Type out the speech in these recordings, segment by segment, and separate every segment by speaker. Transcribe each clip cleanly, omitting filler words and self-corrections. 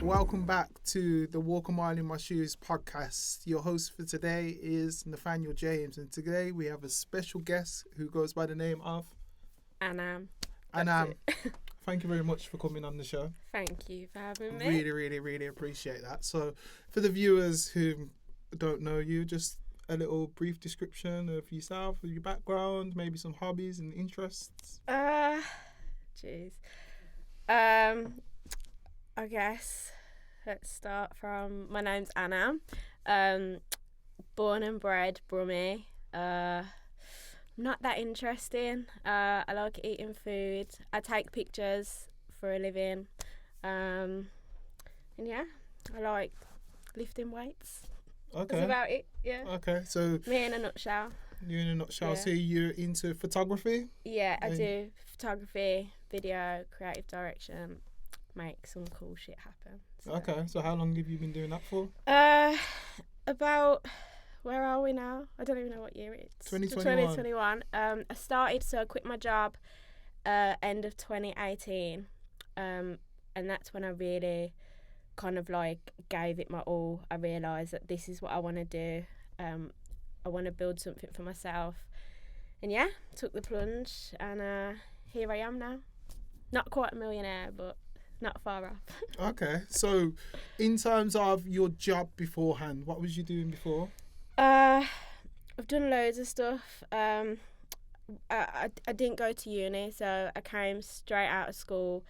Speaker 1: welcome back to the Walk a Mile in My Shoes podcast. Your host for today is Nathaniel James, and today we have a special guest who goes by the name of
Speaker 2: Anam.
Speaker 1: Anam. Thank you very much for coming on the show.
Speaker 2: Thank you for having me.
Speaker 1: Really appreciate that. So, for the viewers who don't know you, just a little brief description of yourself, of your background, maybe some hobbies and interests.
Speaker 2: I guess let's start from my name's Anam. Born and bred Brummie. Not that interesting. I like eating food. I take pictures for a living. And yeah, I like lifting weights.
Speaker 1: Okay.
Speaker 2: That's about it, yeah.
Speaker 1: Okay, so
Speaker 2: Me in a nutshell.
Speaker 1: you in a nutshell.
Speaker 2: Yeah.
Speaker 1: So you're into photography?
Speaker 2: Yeah, I do photography, video, creative direction, make some cool shit happen. So.
Speaker 1: Okay, so how long have you been doing that for?
Speaker 2: About, where are we now? I don't even know what year it is. 2021. I quit my job end of 2018. And that's when I really kind of like gave it my all. I realised that this is what I want to do. I want to build something for myself. And yeah, took the plunge, and here I am now. Not quite a millionaire, but not far off.
Speaker 1: Okay, so in terms of your job beforehand, what was you doing before?
Speaker 2: I've done loads of stuff. I didn't go to uni, so I came straight out of school,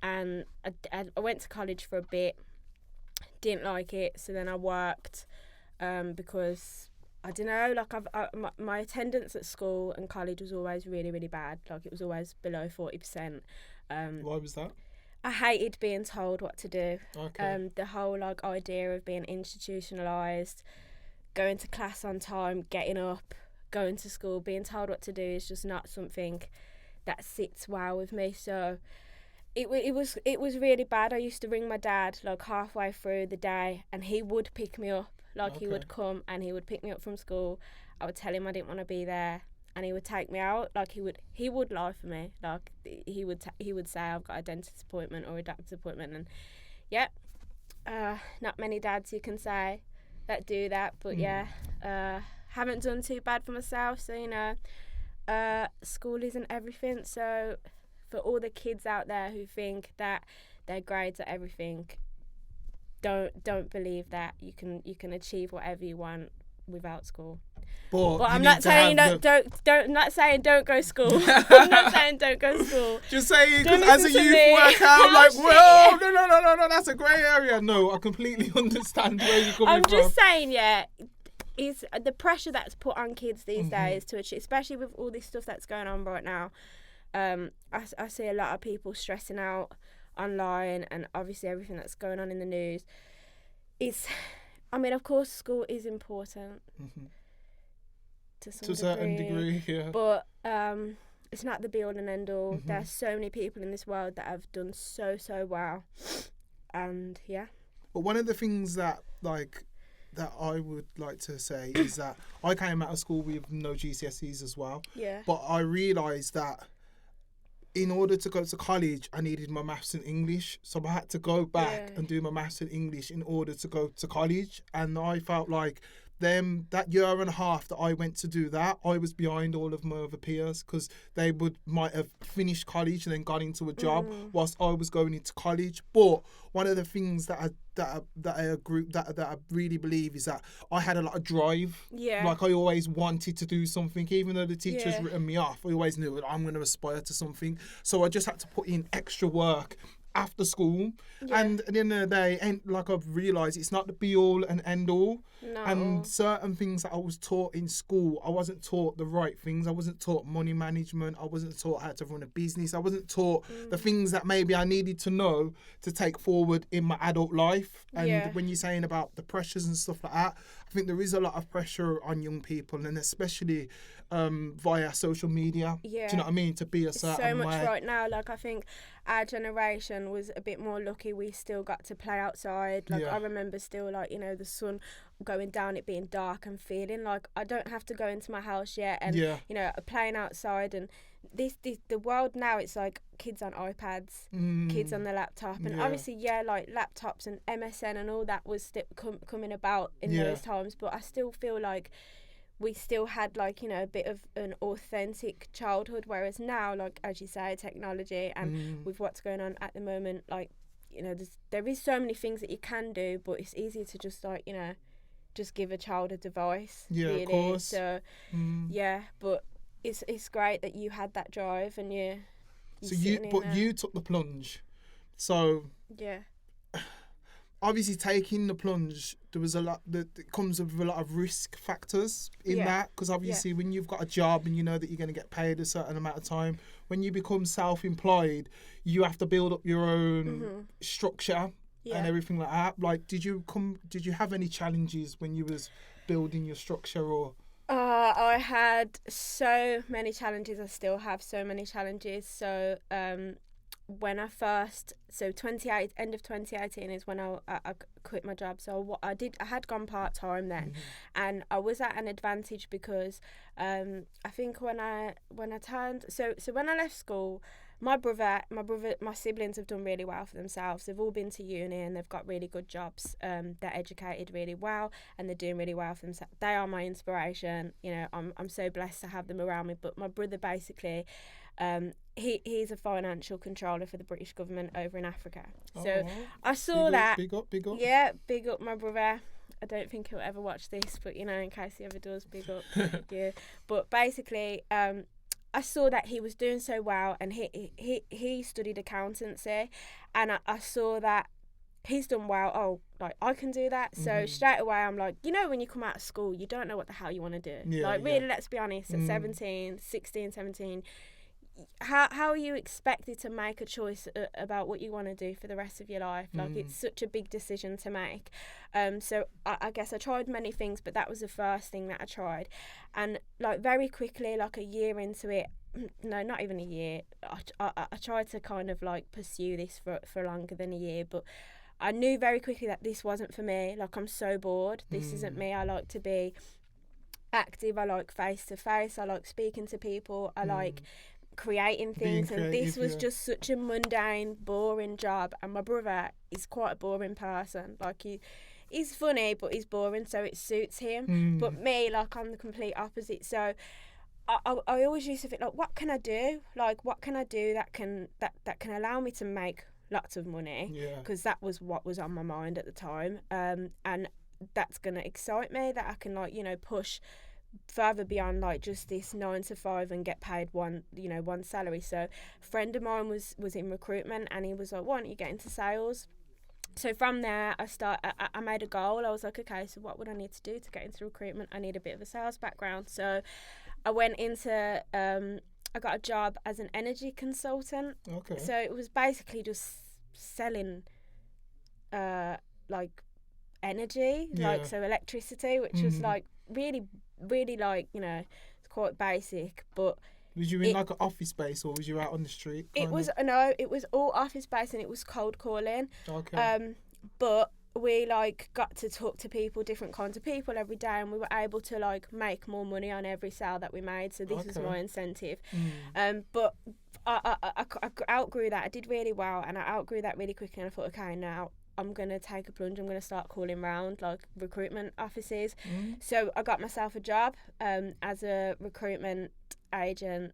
Speaker 2: and I went to college for a bit. Didn't like it, so then I worked because I don't know. Like my attendance at school and college was always really bad. Like it was always below 40%.
Speaker 1: Why was that?
Speaker 2: I hated being told what to do.
Speaker 1: Okay.
Speaker 2: The whole like idea of being institutionalised, going to class on time, getting up, going to school, being told what to do is just not something that sits well with me. So it was really bad. I used to ring my dad like halfway through the day, and he would pick me up. Like He would come and he would pick me up from school. I would tell him I didn't want to be there, and he would take me out. Like he would lie for me. Like he would say I've got a dentist appointment or a doctor's appointment, and yeah, not many dads you can say that do that, but yeah, haven't done too bad for myself. So you know, school isn't everything. So for all the kids out there who think that their grades are everything, don't believe that you can achieve whatever you want without school.
Speaker 1: But
Speaker 2: I'm not saying don't not saying don't go to school. I'm not saying don't go to school.
Speaker 1: Just saying, because
Speaker 2: Don't
Speaker 1: as a
Speaker 2: listen to
Speaker 1: youth
Speaker 2: me.
Speaker 1: worker, I'm like, well, no, that's a grey area. No, I completely understand where you're coming
Speaker 2: I'm
Speaker 1: from.
Speaker 2: just saying, yeah, is the pressure that's put on kids these days to achieve, especially with all this stuff that's going on right now. I see a lot of people stressing out online, and obviously everything that's going on in the news. Of course, school is important to some
Speaker 1: to a certain degree, yeah.
Speaker 2: But it's not the be all and end all. There's so many people in this world that have done so well, and yeah.
Speaker 1: But one of the things that I would like to say is that I came out of school with no GCSEs as well.
Speaker 2: Yeah.
Speaker 1: But I realised that in order to go to college, I needed my maths and English. So I had to go back and do my maths and English in order to go to college. And I felt like that year and a half that I went to do that, I was behind all of my other peers, because they might have finished college and then gone into a job whilst I was going into college. But one of the things that I really believe is that I had a lot of drive.
Speaker 2: Yeah.
Speaker 1: Like I always wanted to do something, even though the teacher's written me off. I always knew I'm going to aspire to something. So I just had to put in extra work after school, and at the end of the day, I've realised it's not the be all and end all.
Speaker 2: No.
Speaker 1: And certain things that I was taught in school, I wasn't taught the right things. I wasn't taught money management. I wasn't taught how to run a business. I wasn't taught the things that maybe I needed to know to take forward in my adult life. And when you're saying about the pressures and stuff like that, I think there is a lot of pressure on young people, and especially via social media.
Speaker 2: Yeah.
Speaker 1: Do you know what I mean? To be a certain way.
Speaker 2: So much right now. Like I think our generation was a bit more lucky. We still got to play outside. Like I remember still, like, you know, the sun going down it being dark and feeling like I don't have to go into my house yet, and
Speaker 1: Yeah.
Speaker 2: you know, playing outside. And this the world now, it's like kids on iPads, kids on the laptop, and obviously like laptops and MSN and all that was still coming about in those times, but I still feel like we still had, like, you know, a bit of an authentic childhood, whereas now, like as you say, technology and with what's going on at the moment, like, you know, there is so many things that you can do, but it's easier to just, like, you know, just give a child a device, really.
Speaker 1: Of course.
Speaker 2: So but it's great that you had that drive and you
Speaker 1: took the plunge, so obviously taking the plunge, there was a lot that comes with a lot of risk factors in that, because obviously when you've got a job and you know that you're going to get paid a certain amount of time, when you become self-employed, you have to build up your own structure and everything like that. Like, did you have any challenges when you was building your structure? Or
Speaker 2: I had so many challenges. I still have so many challenges. So when I first, end of 2018 is when I quit my job. So I had gone part-time then, and I was at an advantage because I think when I turned, so when I left school, my siblings have done really well for themselves. They've all been to uni and they've got really good jobs. They're educated really well and they're doing really well for themselves. They are my inspiration. You know, I'm so blessed to have them around me. But my brother, basically, he's a financial controller for the British government over in Africa. So I saw that.
Speaker 1: Big up.
Speaker 2: Yeah, big up my brother. I don't think he'll ever watch this, but, you know, in case he ever does, big up. Yeah. But basically, I saw that he was doing so well, and he studied accountancy, and I saw that he's done well. Oh, like, I can do that. So straight away I'm like, you know, when you come out of school, you don't know what the hell you want to do. Really, let's be honest, at 16, 17, how are you expected to make a choice about what you want to do for the rest of your life? Like, it's such a big decision to make. So I guess I tried many things, but that was the first thing that I tried. And, like, very quickly, like a year into it, no, not even a year, I tried to kind of, like, pursue this for longer than a year, but I knew very quickly that this wasn't for me. Like, I'm so bored. This isn't me. I like to be active. I like face-to-face. I like speaking to people. I like creating things, and this was just such a mundane, boring job. And my brother is quite a boring person. Like, he's funny, but he's boring, so it suits him. But me, like, I'm the complete opposite. So I always used to think, like, what can I do? Like, what can I do that can allow me to make lots of money? Because that was what was on my mind at the time. And that's gonna excite me, that I can, like, you know, push further beyond, like, just this 9 to 5 and get paid one salary. So a friend of mine was in recruitment, and he was like, why don't you get into sales? So from there I made a goal. I was like, okay, so what would I need to do to get into recruitment? I need a bit of a sales background. So I went into I got a job as an energy consultant. So it was basically just selling like energy, like, so electricity, which was like really, like, you know, it's quite basic. But
Speaker 1: was you in like an office space, or was you out on the street?
Speaker 2: It was all office based, and it was cold calling. But we, like, got to talk to people, different kinds of people every day, and we were able to, like, make more money on every sale that we made. So this was my incentive. But I outgrew that. I did really well, and I outgrew that really quickly, and I thought, okay, now I'm going to take a plunge. I'm going to start calling round, like, recruitment offices. So I got myself a job as a recruitment agent,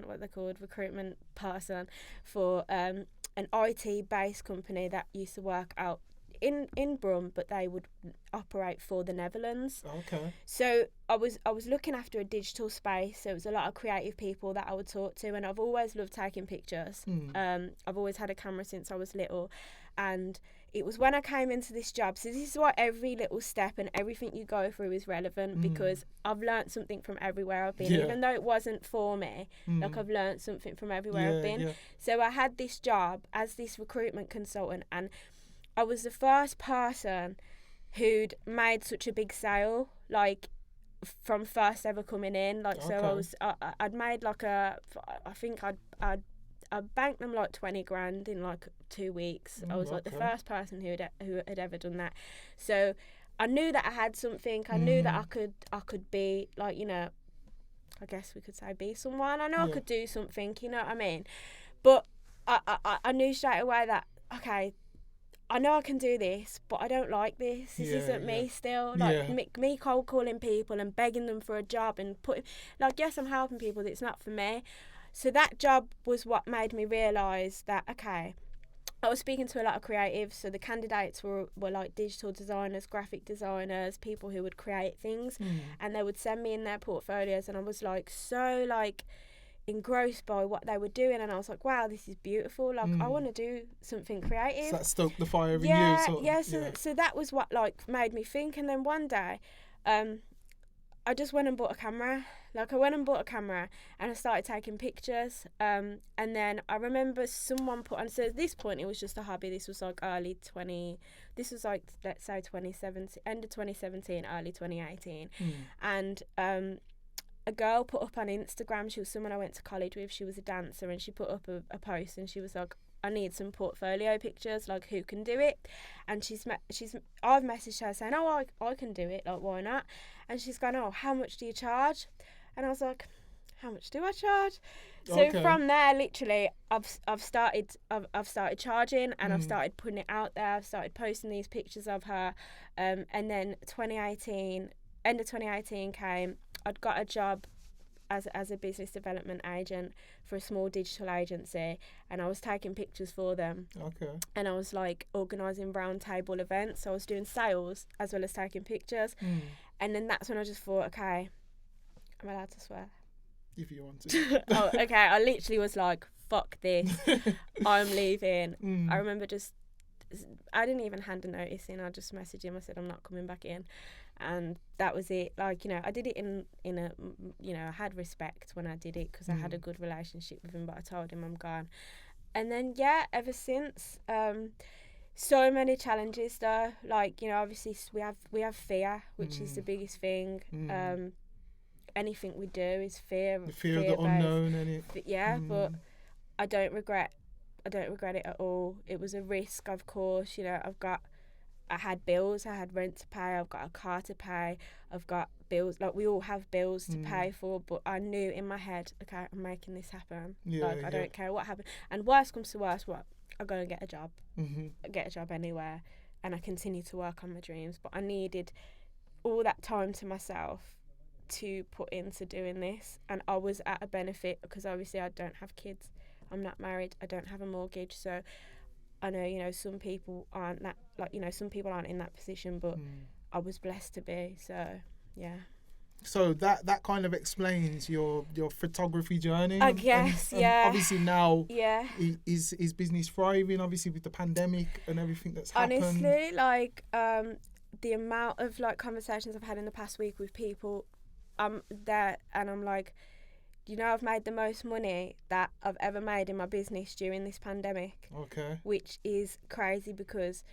Speaker 2: what they're called, recruitment person for an IT-based company that used to work out in Brum, but they would operate for the Netherlands. So I was looking after a digital space, so it was a lot of creative people that I would talk to, and I've always loved taking pictures. I've always had a camera since I was little, and it was when I came into this job. So this is why every little step and everything you go through is relevant, because I've learnt something from everywhere I've been, even though it wasn't for me. Like, I've learnt something from everywhere I've been. So I had this job as this recruitment consultant, and I was the first person who'd made such a big sale, like, from first ever coming in. Like, so I'd made, like, I think I'd banked them like 20 grand in like 2 weeks. I was like the first person who had ever done that. So I knew that I had something. I knew that I could be like, you know, I guess we could say be someone. I know I could do something, you know what I mean? But I knew straight away that, okay, I know I can do this, but I don't like this. This isn't me still. Like, me cold calling people and begging them for a job and putting, like, yes, I'm helping people, but it's not for me. So that job was what made me realise that, okay, I was speaking to a lot of creatives, so the candidates were like digital designers, graphic designers, people who would create things, and they would send me in their portfolios, and I was like so like engrossed by what they were doing, and I was like, wow, this is beautiful, like I want to do something creative.
Speaker 1: So that stoked the fire in you.
Speaker 2: So that was what like made me think. And then one day I just went and bought a camera. Like, I went and bought a camera and I started taking pictures. And then I remember someone put on, so at this point it was just a hobby. This was like this was like, let's say 2017, end of 2017, early 2018. And a girl put up on Instagram, she was someone I went to college with, she was a dancer, and she put up a post and she was like, I need some portfolio pictures, like, who can do it? And I've messaged her saying, oh, I can do it, like, why not? And she's gone, oh, how much do you charge? And I was like, how much do I charge? So from there, literally, I've started charging, and I've started putting it out there. I've started posting these pictures of her, and then end of 2018 came. I'd got a job as a business development agent for a small digital agency, and I was taking pictures for them. And I was like organising round table events, so I was doing sales as well as taking pictures. And then that's when I just thought, okay, I'm allowed to swear
Speaker 1: if you want to.
Speaker 2: Oh, okay. I literally was like, fuck this, I'm leaving. I remember I didn't even hand a notice in. I just messaged him, I said I'm not coming back in, and that was it. Like, you know, I did it in a, you know, I had respect when I did it because I had a good relationship with him, but I told him I'm gone. And then ever since, so many challenges though. Like, you know, obviously we have fear, which is the biggest thing. Anything we do is fear.
Speaker 1: The fear of the unknown,
Speaker 2: but I don't regret it at all. It was a risk, of course. You know, I had bills, I had rent to pay, I've got a car to pay, I've got bills, like, we all have bills to pay for, but I knew in my head, okay, I'm making this happen. I don't care what happens. And worst comes to worst, I go and get a job. I get a job anywhere, and I continue to work on my dreams. But I needed all that time to myself to put into doing this, and I was at a benefit because obviously I don't have kids, I'm not married, I don't have a mortgage, so I know, you know, some people aren't that, like, you know, some people aren't in that position, but I was blessed to be. So
Speaker 1: so that kind of explains your photography journey,
Speaker 2: I guess.
Speaker 1: And obviously now is business thriving, obviously, with the pandemic and everything that's happened.
Speaker 2: Honestly, like, the amount of like conversations I've had in the past week with people, there, and I'm like, you know, I've made the most money that I've ever made in my business during this pandemic. Which is crazy because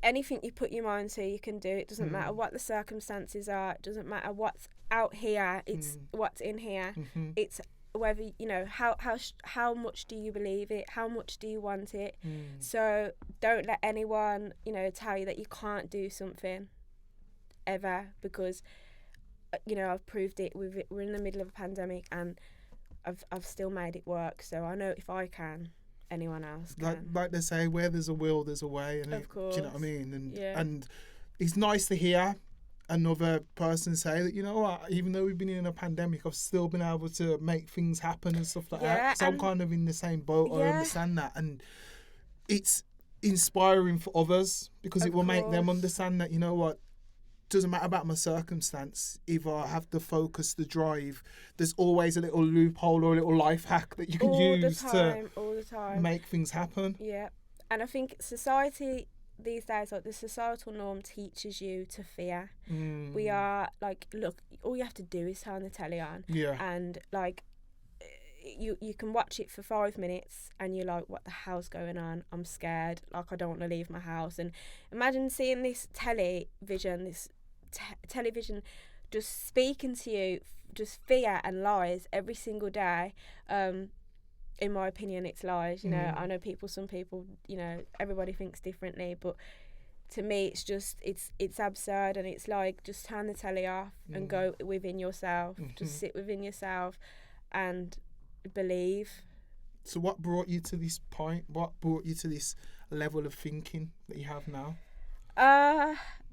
Speaker 2: anything you put your mind to, you can do. It doesn't matter what the circumstances are. It doesn't matter what's out here. It's what's in here. It's whether, you know, how much do you believe it? How much do you want it? So don't let anyone, you know, tell you that you can't do something ever, because, you know, I've proved it. We're in the middle of a pandemic, and I've still made it work. So I know if I can, anyone else can.
Speaker 1: Like they say, where there's a will, there's a way. And
Speaker 2: of course.
Speaker 1: Do you know what I mean? And it's nice to hear another person say that, you know what, even though we've been in a pandemic, I've still been able to make things happen and stuff like that. So I'm kind of in the same boat. I understand that, and it's inspiring for others because it will make them understand that, you know what, doesn't matter about my circumstance, if I have the focus, the drive, there's always a little loophole or a little life hack that you can use to make things happen.
Speaker 2: And I think society these days, like, the societal norm teaches you to fear. We are like, look, all you have to do is turn the telly on, and like, you can watch it for 5 minutes and you're like, what the hell's going on? I'm scared, like, I don't want to leave my house. And imagine seeing this television just speaking to you, just fear and lies every single day. In my opinion, it's lies. You know, I know some people, you know, everybody thinks differently, but to me, it's just it's absurd, and it's like, just turn the telly off and go within yourself. Just sit within yourself and believe.
Speaker 1: So what brought you to this point? What brought you to this level of thinking that you have now?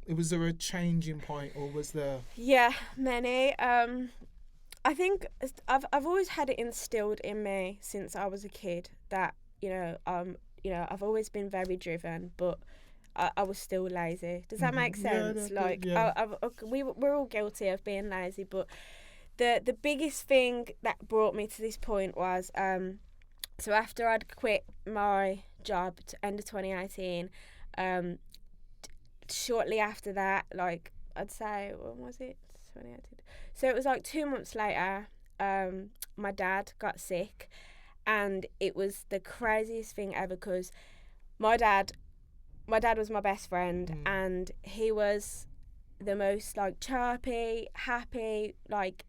Speaker 1: Was there a changing point, or was there?
Speaker 2: Yeah, many. I think I've always had it instilled in me since I was a kid that I've always been very driven, but I was still lazy. Does that make sense? We're all guilty of being lazy, but the biggest thing that brought me to this point was so after I'd quit my job at end of 2018, shortly after that, like I'd say, when was it? 2018. So it was like 2 months later, my dad got sick, and it was the craziest thing ever, because my dad was my best friend, and he was the most like chirpy, happy, like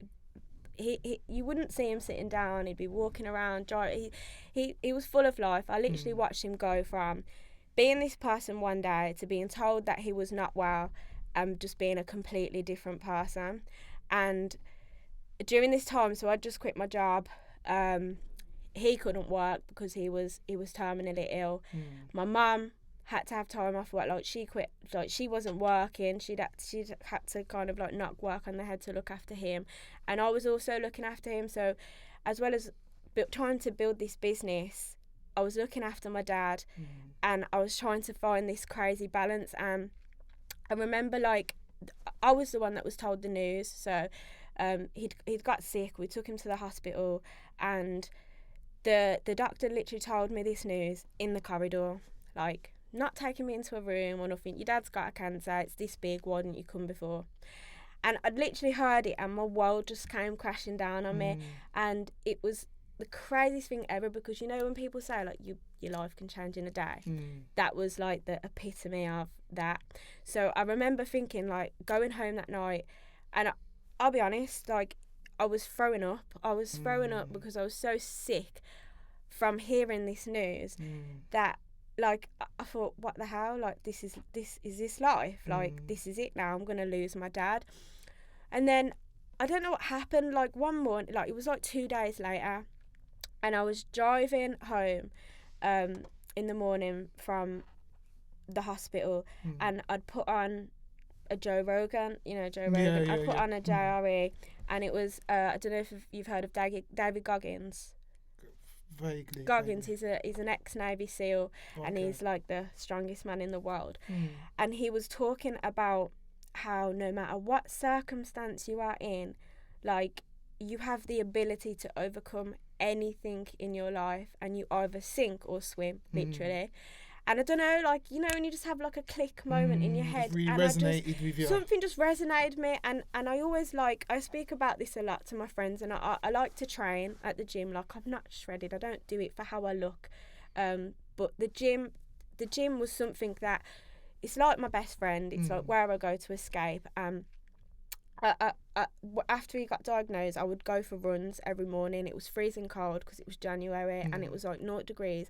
Speaker 2: he you wouldn't see him sitting down. He'd be walking around. He was full of life. I literally watched him go from being this person one day to being told that he was not well, and just being a completely different person. And during this time, so I'd just quit my job. He couldn't work because he was terminally ill. My mum had to have time off work. Like, she quit, like she wasn't working. She'd had to kind of like knock work on the head to look after him, and I was also looking after him. So as well as trying to build this business, I was looking after my dad, and I was trying to find this crazy balance. And I remember, like, I was the one that was told the news. So he'd got sick. We took him to the hospital, and the doctor literally told me this news in the corridor, like, not taking me into a room or nothing. Your dad's got a cancer. It's this big. Why didn't you come before? And I'd literally heard it, and my world just came crashing down on me. And it was the craziest thing ever, because, you know, when people say, like, your life can change in a day, that was like the epitome of that. So I remember thinking, like, going home that night, and I'll be honest, like, I was throwing up. I was throwing up because I was so sick from hearing this news that, like, I thought, what the hell? Like, this is life? Like, this is it now. I'm going to lose my dad. And then I don't know what happened. Like, one morning, like, it was like 2 days later, and I was driving home in the morning from the hospital, and I'd put on a Joe Rogan, Joe Rogan. I put on a JRE, and it was I don't know if you've heard of David Goggins.
Speaker 1: Vaguely.
Speaker 2: Goggins, he's an ex-Navy SEAL, and he's like the strongest man in the world. And he was talking about how no matter what circumstance you are in, like, you have the ability to overcome anything in your life, and you either sink or swim, literally. And I don't know, like, when you just have like a click moment in your head,
Speaker 1: really
Speaker 2: and
Speaker 1: resonated with you.
Speaker 2: Something just resonated with me, and I always, like, I speak about this a lot to my friends, and I like to train at the gym. Like, I'm not shredded. I don't do it for how I look, but the gym was something that, it's like my best friend. It's like where I go to escape. After he got diagnosed, I would go for runs every morning. It was freezing cold because it was January, and it was like 0 degrees.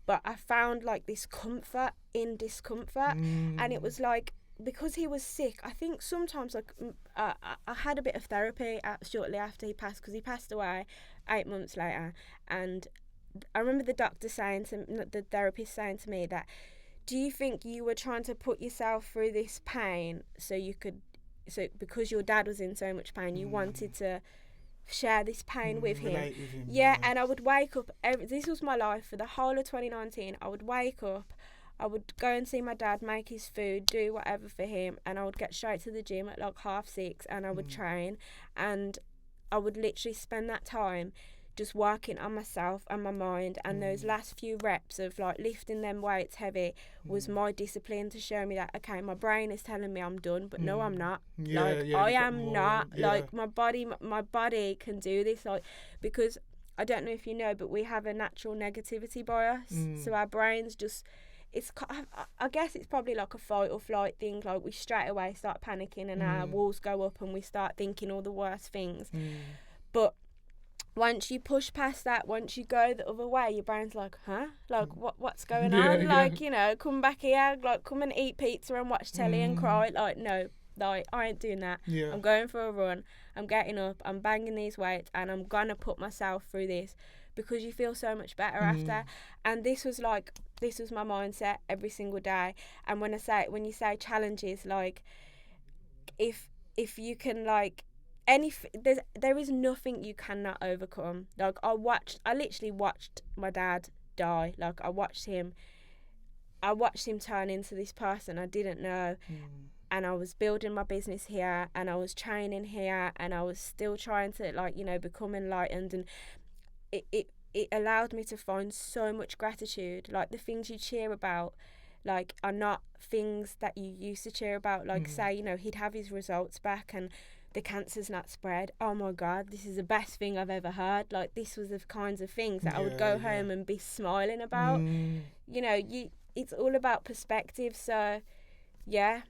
Speaker 2: But I found, like, this comfort in discomfort, and it was like, because he was sick, I think sometimes, like, I had a bit of therapy shortly after he passed, because he passed away 8 months later. And I remember the therapist saying to me that, do you think you were trying to put yourself through this pain so because your dad was in so much pain, you wanted to share this pain with him?
Speaker 1: Relate with him.
Speaker 2: Yeah, and I would wake up, this was my life for the whole of 2019. I would wake up, I would go and see my dad, make his food, do whatever for him, and I would get straight to the gym at like 6:30, and I would train, and I would literally spend that time just working on myself and my mind. And those last few reps of, like, lifting them weights heavy was my discipline to show me that, okay, my brain is telling me I'm done, but no, I'm not. I am not. Like, my body can do this, like, because I don't know if you know, but we have a natural negativity bias. So our brains just, I guess it's probably like a fight or flight thing. Like, we straight away start panicking, and our walls go up, and we start thinking all the worst things. But once you push past that, once you go the other way, your brain's like, huh? Like, what's going
Speaker 1: Yeah,
Speaker 2: on?
Speaker 1: yeah.
Speaker 2: Like, you know, come back here, like, come and eat pizza and watch telly and cry. Like, no, like, I ain't doing that.
Speaker 1: Yeah.
Speaker 2: I'm going for a run. I'm getting up. I'm banging these weights, and I'm gonna put myself through this, because you feel so much better after. And this was my mindset every single day. And when you say challenges, like, if you can, like, there is nothing you cannot overcome. Like, I literally watched my dad die. Like, I watched him turn into this person I didn't know. And I was building my business here, and I was training here, and I was still trying to, like, you know, become enlightened. And it allowed me to find so much gratitude. Like, the things you cheer about, like, are not things that you used to cheer about. Like, say, you know, he'd have his results back and the cancer's not spread. Oh my God, this is the best thing I've ever heard. Like, this was the kinds of things that I would go home and be smiling about. You know, it's all about perspective. So yeah,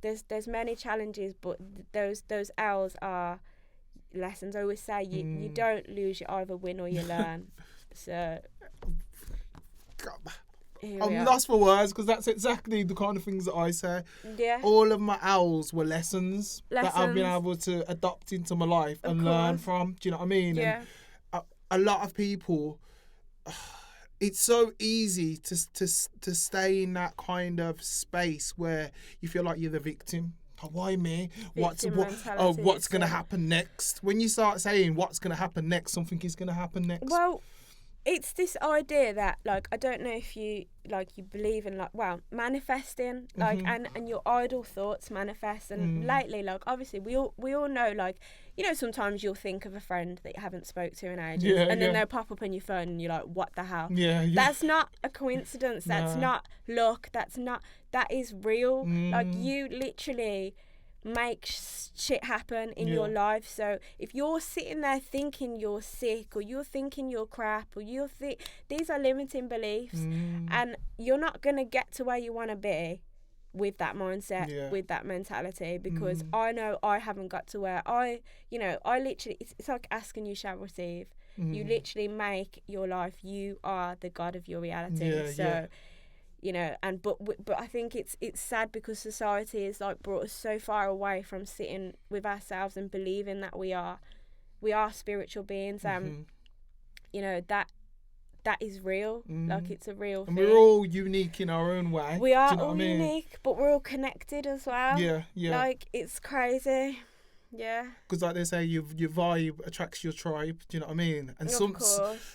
Speaker 2: there's many challenges, but those L's are lessons. I always say you don't lose, you either win or you learn. So
Speaker 1: I'm lost for words, because that's exactly the kind of things that I say.
Speaker 2: Yeah.
Speaker 1: All of my L's were lessons that I've been able to adopt into my life and learn from. Do you know what I mean?
Speaker 2: Yeah.
Speaker 1: And a lot of people, it's so easy to stay in that kind of space where you feel like you're the victim. Oh, why me? What's going to happen next? When you start saying what's going to happen next, something is going to happen next.
Speaker 2: Well, it's this idea that, like, I don't know if you believe in, like, well, manifesting, like, and your idle thoughts manifest. And lately, like, obviously we all know, like, you know, sometimes you'll think of a friend that you haven't spoke to in ages, and then they'll pop up on your phone and you're like, what the hell? That's not a coincidence. That's not luck. That is real. Like, you literally make shit happen in your life. So if you're sitting there thinking you're sick, or you're thinking you're crap, or these are limiting beliefs, and you're not gonna get to where you want to be with that mindset, with that mentality, because I know I haven't got to where I literally, it's like asking, you shall receive. You literally make your life. You are the God of your reality. You know, and but I think it's sad, because society has, like, brought us so far away from sitting with ourselves and believing that we are spiritual beings. You know, that is real. Like, it's a real thing.
Speaker 1: And we're all unique in our own way.
Speaker 2: We are all unique, but we're all connected as well.
Speaker 1: Yeah.
Speaker 2: Like, it's crazy. Yeah.
Speaker 1: Because, like they say, your vibe attracts your tribe. Do you know what I mean? And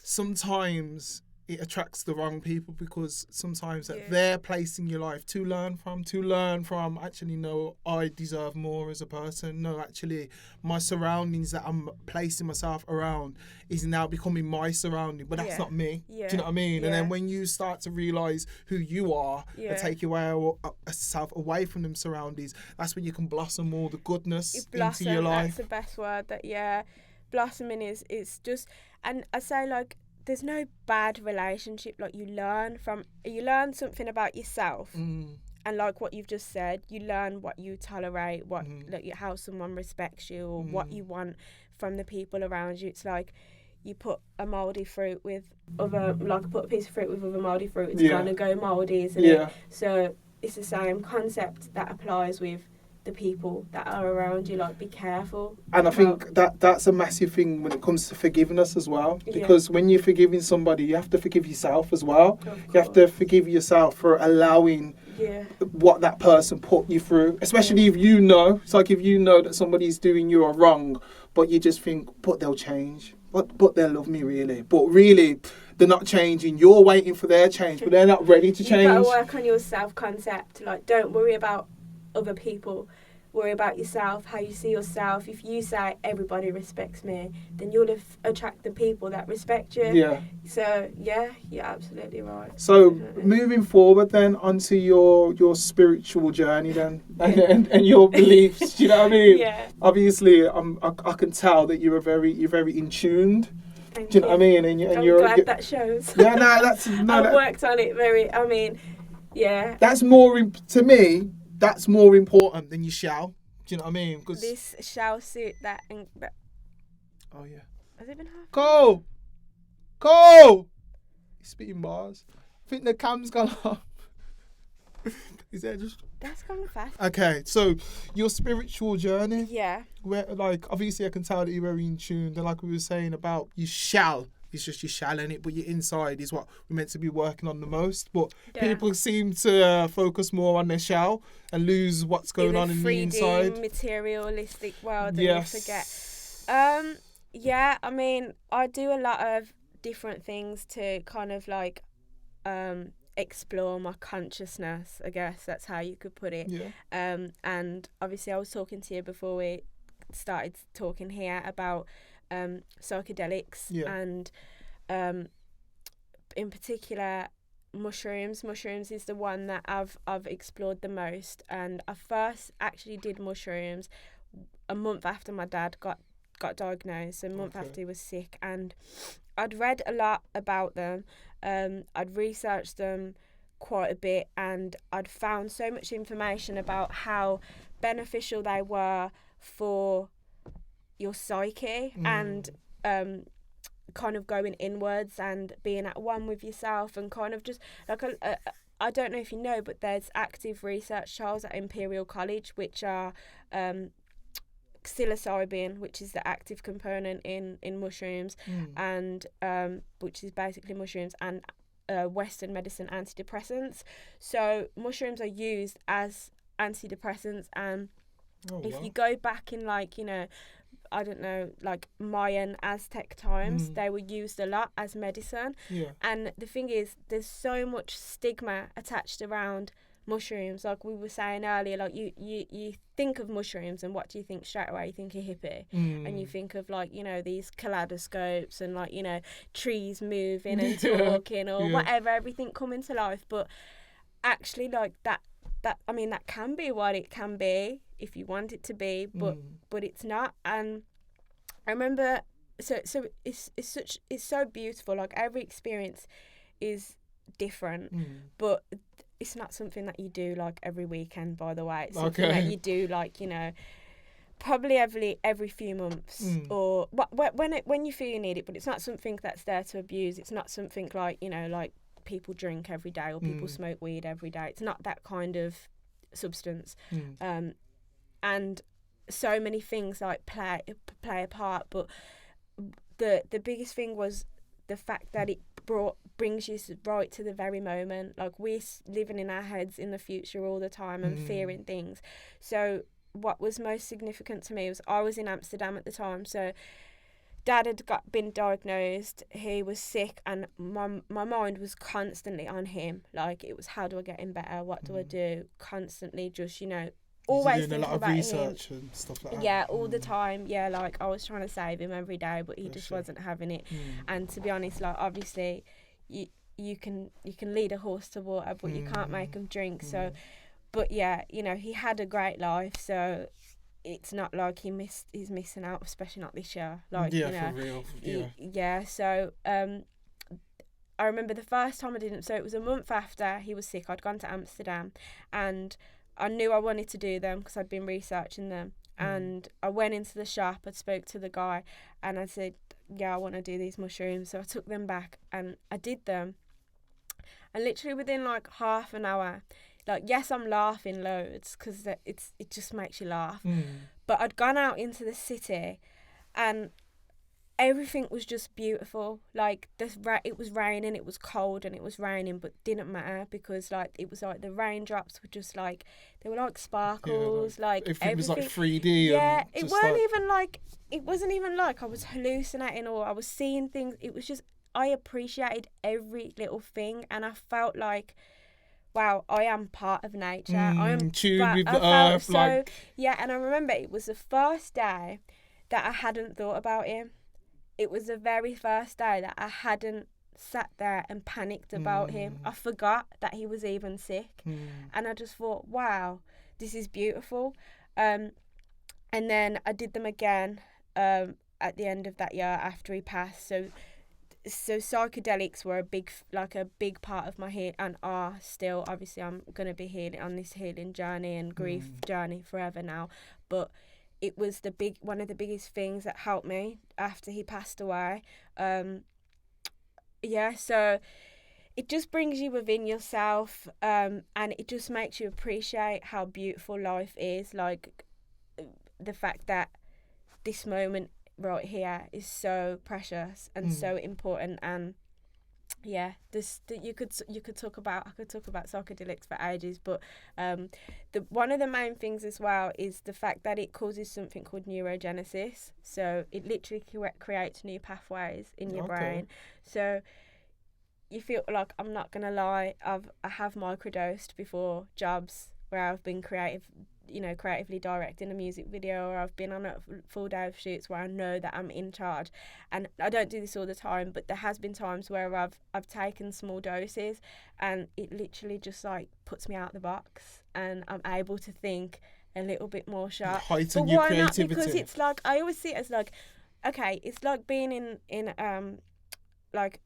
Speaker 1: sometimes it attracts the wrong people, because sometimes that they're placing your life to learn from. Actually, no, I deserve more as a person. No, actually, my surroundings that I'm placing myself around is now becoming my surrounding, but that's not me. Do you know what I mean? And then when you start to realise who you are and take yourself away from them surroundings, that's when you can blossom all the goodness into your life.
Speaker 2: That's the best word. Blossoming is just, and I say, like, there's no bad relationship. Like, you learn something about yourself, and, like what you've just said, you learn what you tolerate, what like how someone respects you, or what you want from the people around you. It's like you put a mouldy fruit with other, like, put a piece of fruit with other mouldy fruit. It's gonna go mouldy, isn't it? So it's the same concept that applies with the people that are around you. Like, be careful.
Speaker 1: And I think that's a massive thing when it comes to forgiveness as well, because when you're forgiving somebody, you have to forgive yourself as well. You have to forgive yourself for allowing what that person put you through, especially if you know, it's like if you know that somebody's doing you a wrong, but you just think, but they'll change, but they'll love me really, but really they're not changing. You're waiting for their change, but they're not ready to change.
Speaker 2: You've got to work on your self-concept. Like, don't worry about other people, worry about yourself, how you see yourself. If you say everybody respects me, then you'll attract the people that respect you. So you're absolutely right. So
Speaker 1: moving forward then onto your spiritual journey then, and your beliefs, do you know what I mean? Obviously I can tell that you're very in tuned.
Speaker 2: Thank
Speaker 1: do you know what I mean? And
Speaker 2: I'm glad that shows. I've worked on it that's
Speaker 1: more to me. That's more important than your shall. Do you know what I mean? 'Cause
Speaker 2: this shall suit that and that.
Speaker 1: Oh yeah.
Speaker 2: Has it been half?
Speaker 1: Go! Go! He's spitting bars. I think the cam's gone off. Is that just...
Speaker 2: That's gone fast.
Speaker 1: Okay, so your spiritual journey.
Speaker 2: Yeah.
Speaker 1: Where, like, obviously I can tell that you're very in tune. And like we were saying about you shall. It's just you shall in it, but your inside is what we're meant to be working on the most. But people seem to focus more on their shell and lose what's going on in the inside.
Speaker 2: 3D materialistic world, and you forget. Yeah, I mean, I do a lot of different things to kind of like explore my consciousness, I guess that's how you could put it.
Speaker 1: Yeah.
Speaker 2: And obviously I was talking to you before we started talking here about psychedelics and in particular mushrooms. Mushrooms is the one that I've explored the most, and I first actually did mushrooms a month after my dad got diagnosed, a month after he was sick, and I'd read a lot about them. I'd researched them quite a bit, and I'd found so much information about how beneficial they were for your psyche and kind of going inwards and being at one with yourself, and kind of just like I don't know if you know, but there's active research trials at Imperial College which are psilocybin, which is the active component in mushrooms, and which is basically mushrooms, and Western medicine antidepressants. So mushrooms are used as antidepressants, and if you go back in, like, you know, I don't know, like Mayan, Aztec times, they were used a lot as medicine. And the thing is, there's so much stigma attached around mushrooms. Like we were saying earlier, like you think of mushrooms and what do you think straight away? You think a hippie, and you think of, like, you know, these kaleidoscopes and, like, you know, trees moving and talking or whatever, everything coming to life. But actually, like that I mean, that can be what it can be if you want it to be, but it's not. And I remember, so it's so beautiful. Like every experience is different, but it's not something that you do like every weekend, by the way. It's something that you do, like, you know, probably every few months, or when you feel you need it. But it's not something that's there to abuse. It's not something like, you know, like people drink every day or people smoke weed every day. It's not that kind of substance. And so many things like play a part, but the biggest thing was the fact that it brings you right to the very moment. Like, we're living in our heads in the future all the time and fearing things. So what was most significant to me was I was in Amsterdam at the time, so Dad had been diagnosed, he was sick, and my mind was constantly on him. Like, it was, how do I get him better, what do I do, constantly just, you know, always
Speaker 1: doing a lot of research
Speaker 2: him.
Speaker 1: And stuff like that.
Speaker 2: Yeah, all the time. Yeah, like I was trying to save him every day, but he just wasn't having it. And to be honest, like, obviously you can lead a horse to water, but you can't make him drink. So, but yeah, you know, he had a great life, so it's not like he's missing out, especially not this year. Like,
Speaker 1: yeah,
Speaker 2: you know,
Speaker 1: for real.
Speaker 2: Yeah. So I remember the first time I didn't. So it was a month after he was sick. I'd gone to Amsterdam, and I knew I wanted to do them because I'd been researching them. And I went into the shop. I spoke to the guy, and I said, "Yeah, I want to do these mushrooms." So I took them back, and I did them. And literally within like half an hour, like, yes, I'm laughing loads because it just makes you laugh. But I'd gone out into the city, and everything was just beautiful. Like, it was raining, it was cold, and it was raining, but didn't matter because, like, it was like the raindrops were just like, they were like sparkles.
Speaker 1: Yeah,
Speaker 2: like
Speaker 1: everything was like 3D.
Speaker 2: Yeah, it wasn't even like I was hallucinating or I was seeing things. It was just, I appreciated every little thing, and I felt like, wow, I am part of nature. I'm
Speaker 1: tuned with the earth. So,
Speaker 2: yeah, and I remember it was the first day that I hadn't thought about him. It was the very first day that I hadn't sat there and panicked about him. I forgot that he was even sick. And I just thought, wow, this is beautiful. And then I did them again at the end of that year after he passed. So psychedelics were a big part of my healing, and are still. Obviously, I'm going to be healing on this healing journey and grief journey forever now. But it was one of the biggest things that helped me after he passed away. So it just brings you within yourself, and it just makes you appreciate how beautiful life is. Like, the fact that this moment right here is so precious and so important. And yeah, I could talk about psychedelics for ages, but one of the main things as well is the fact that it causes something called neurogenesis. So it literally creates new pathways in your brain. So you feel like, I'm not gonna lie, I have microdosed before jobs where I've been creatively directing a music video, or I've been on a full day of shoots where I know that I'm in charge. And I don't do this all the time, but there has been times where I've taken small doses, and it literally just like puts me out the box, and I'm able to think a little bit more sharp.
Speaker 1: Heighten your creativity.
Speaker 2: Not? Because it's like, I always see it as like, okay, it's like being in like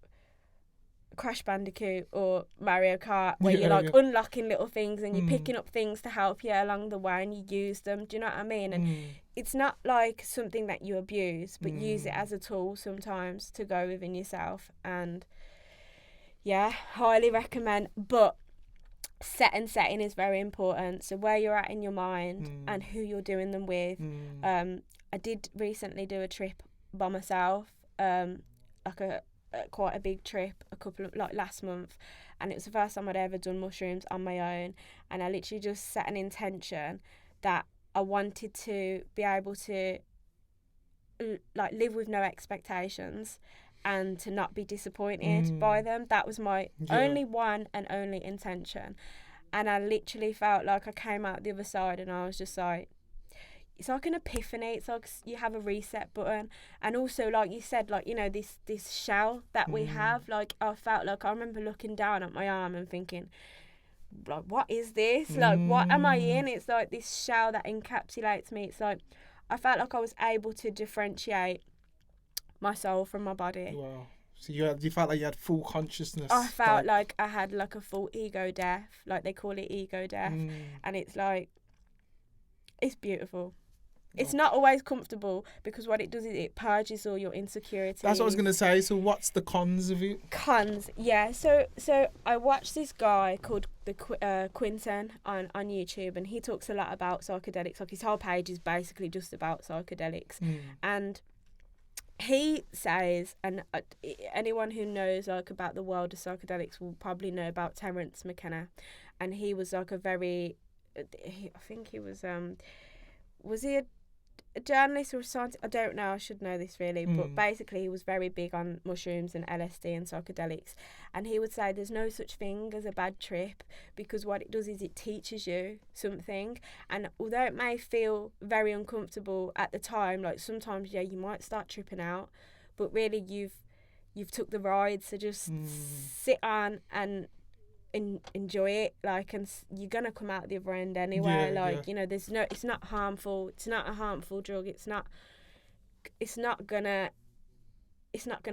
Speaker 2: Crash Bandicoot or Mario Kart, where you're like unlocking little things and you're picking up things to help you along the way, and you use them. Do you know what I mean? And it's not like something that you abuse, but use it as a tool sometimes to go within yourself. And yeah, highly recommend. But setting is very important. So where you're at in your mind and who you're doing them with. I did recently do a trip by myself, like quite a big trip, last month, and it was the first time I'd ever done mushrooms on my own. And I literally just set an intention that I wanted to be able to like live with no expectations and to not be disappointed by them. That was my only one and only intention. And I literally felt like I came out the other side and I was just like, it's like an epiphany. It's like you have a reset button. And also, like you said, like, you know, this shell that we have, like, I felt like, I remember looking down at my arm and thinking, like, what is this? Like, what am I in? It's like this shell that encapsulates me. It's like, I felt like I was able to differentiate my soul from my body.
Speaker 1: Wow. So you felt like you had full consciousness.
Speaker 2: I felt like I had like a full ego death. Like, they call it ego death. And it's like, it's beautiful. It's not always comfortable, because what it does is it purges all your insecurities.
Speaker 1: That's what I was going to say. So what's the cons of it?
Speaker 2: Cons, yeah. So I watched this guy called Quinton on YouTube, and he talks a lot about psychedelics. Like, his whole page is basically just about psychedelics. And he says, and anyone who knows like about the world of psychedelics will probably know about Terence McKenna. And he was like I think he was he a journalist or a scientist? I don't know, I should know this really, but basically he was very big on mushrooms and LSD and psychedelics. And he would say there's no such thing as a bad trip, because what it does is it teaches you something. And although it may feel very uncomfortable at the time, like sometimes you might start tripping out, but really you've took the ride, so just sit on and enjoy it, like, and you're gonna come out the other end anyway. You know, it's not harmful. It's not a harmful drug. It's not gonna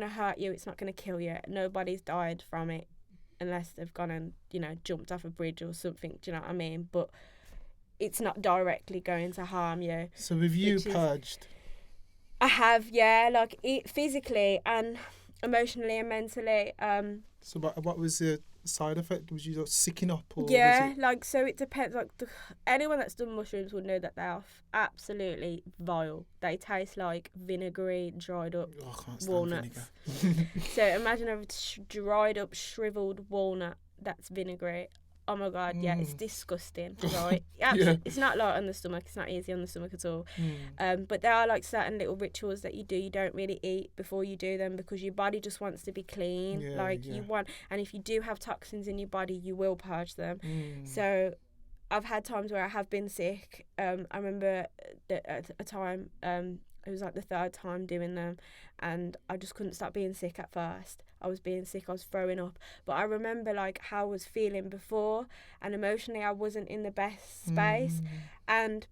Speaker 2: hurt you. It's not gonna kill you. Nobody's died from it unless they've gone and, you know, jumped off a bridge or something. Do you know what I mean? But it's not directly going to harm you. So have you purged? I have, yeah, like physically and emotionally and mentally.
Speaker 1: So what was the side effect? Was you like sicking up? Or
Speaker 2: yeah,
Speaker 1: was it...
Speaker 2: like, so it depends. Like, anyone that's done mushrooms would know that they are absolutely vile. They taste like vinegary, dried up walnuts. So imagine a dried up, shriveled walnut that's vinegary. Oh my god, yeah, it's disgusting, right? It's not light on the stomach. It's not easy on the stomach at all. But there are like certain little rituals that you do. You don't really eat before you do them, because your body just wants to be clean. You want, and if you do have toxins in your body, you will purge them. So I've had times where I have been sick. I remember at a time, it was like the third time doing them, and I just couldn't stop being sick at first. I was being sick, I was throwing up. But I remember like how I was feeling before, and emotionally I wasn't in the best space. And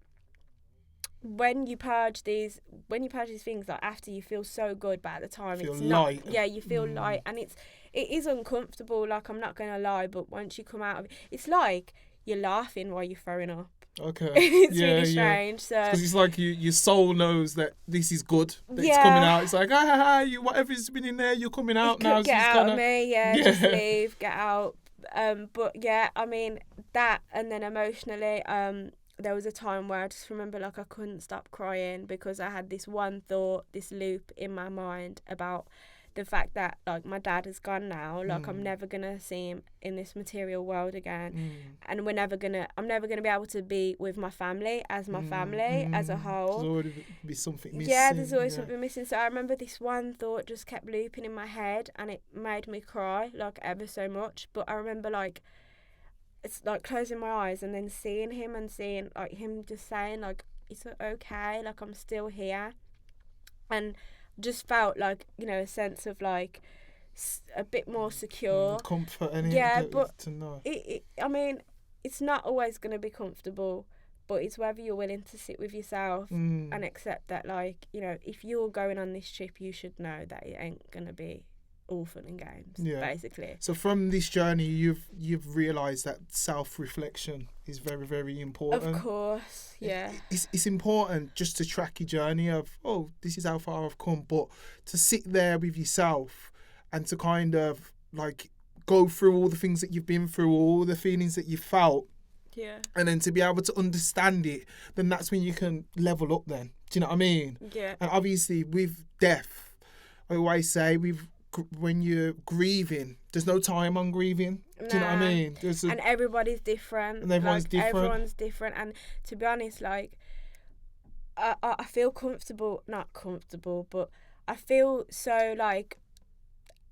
Speaker 2: when you purge these things, like, after, you feel so good, but at the time it's
Speaker 1: light.
Speaker 2: not. Yeah, you feel light, and it is uncomfortable, like, I'm not gonna lie, but once you come out of it, it's like you're laughing while you're throwing up.
Speaker 1: Okay.
Speaker 2: It's really strange. So
Speaker 1: because it's like your soul knows that this is good, that it's
Speaker 2: Yeah.
Speaker 1: coming out. It's like, you whatever's been in there, you're coming out now. So
Speaker 2: get
Speaker 1: it's
Speaker 2: out
Speaker 1: kinda,
Speaker 2: of me, just leave, get out. But yeah, I mean that, and then emotionally, there was a time where I just remember like I couldn't stop crying because I had this one thought, this loop in my mind about the fact that like my dad is gone now, like I'm never gonna see him in this material world again, and I'm never gonna be able to be with my family as my family as a whole.
Speaker 1: There's already be something missing.
Speaker 2: Yeah, there's always something missing. So I remember this one thought just kept looping in my head, and it made me cry like ever so much. But I remember like it's like closing my eyes and then seeing him and seeing like him just saying like it's okay, like I'm still here, and just felt like, you know, a sense of like a bit more secure,
Speaker 1: comfort,
Speaker 2: but
Speaker 1: to know.
Speaker 2: I mean, it's not always going to be comfortable, but it's whether you're willing to sit with yourself and accept that, like, you know, if you're going on this trip, you should know that it ain't going to be all fun and games, basically.
Speaker 1: So from this journey, you've realised that self-reflection is very, very important.
Speaker 2: Of course, yeah.
Speaker 1: It's important just to track your journey of, oh, this is how far I've come, but to sit there with yourself and to kind of like go through all the things that you've been through, all the feelings that you felt, and then to be able to understand it, then that's when you can level up then. Do you know what I mean?
Speaker 2: Yeah.
Speaker 1: And obviously with death, I always say when you're grieving, there's no time on grieving. Do you know what I mean?
Speaker 2: And everybody's different.
Speaker 1: And everyone's different.
Speaker 2: Everyone's different. And to be honest, like, I feel not comfortable, but I feel so, like,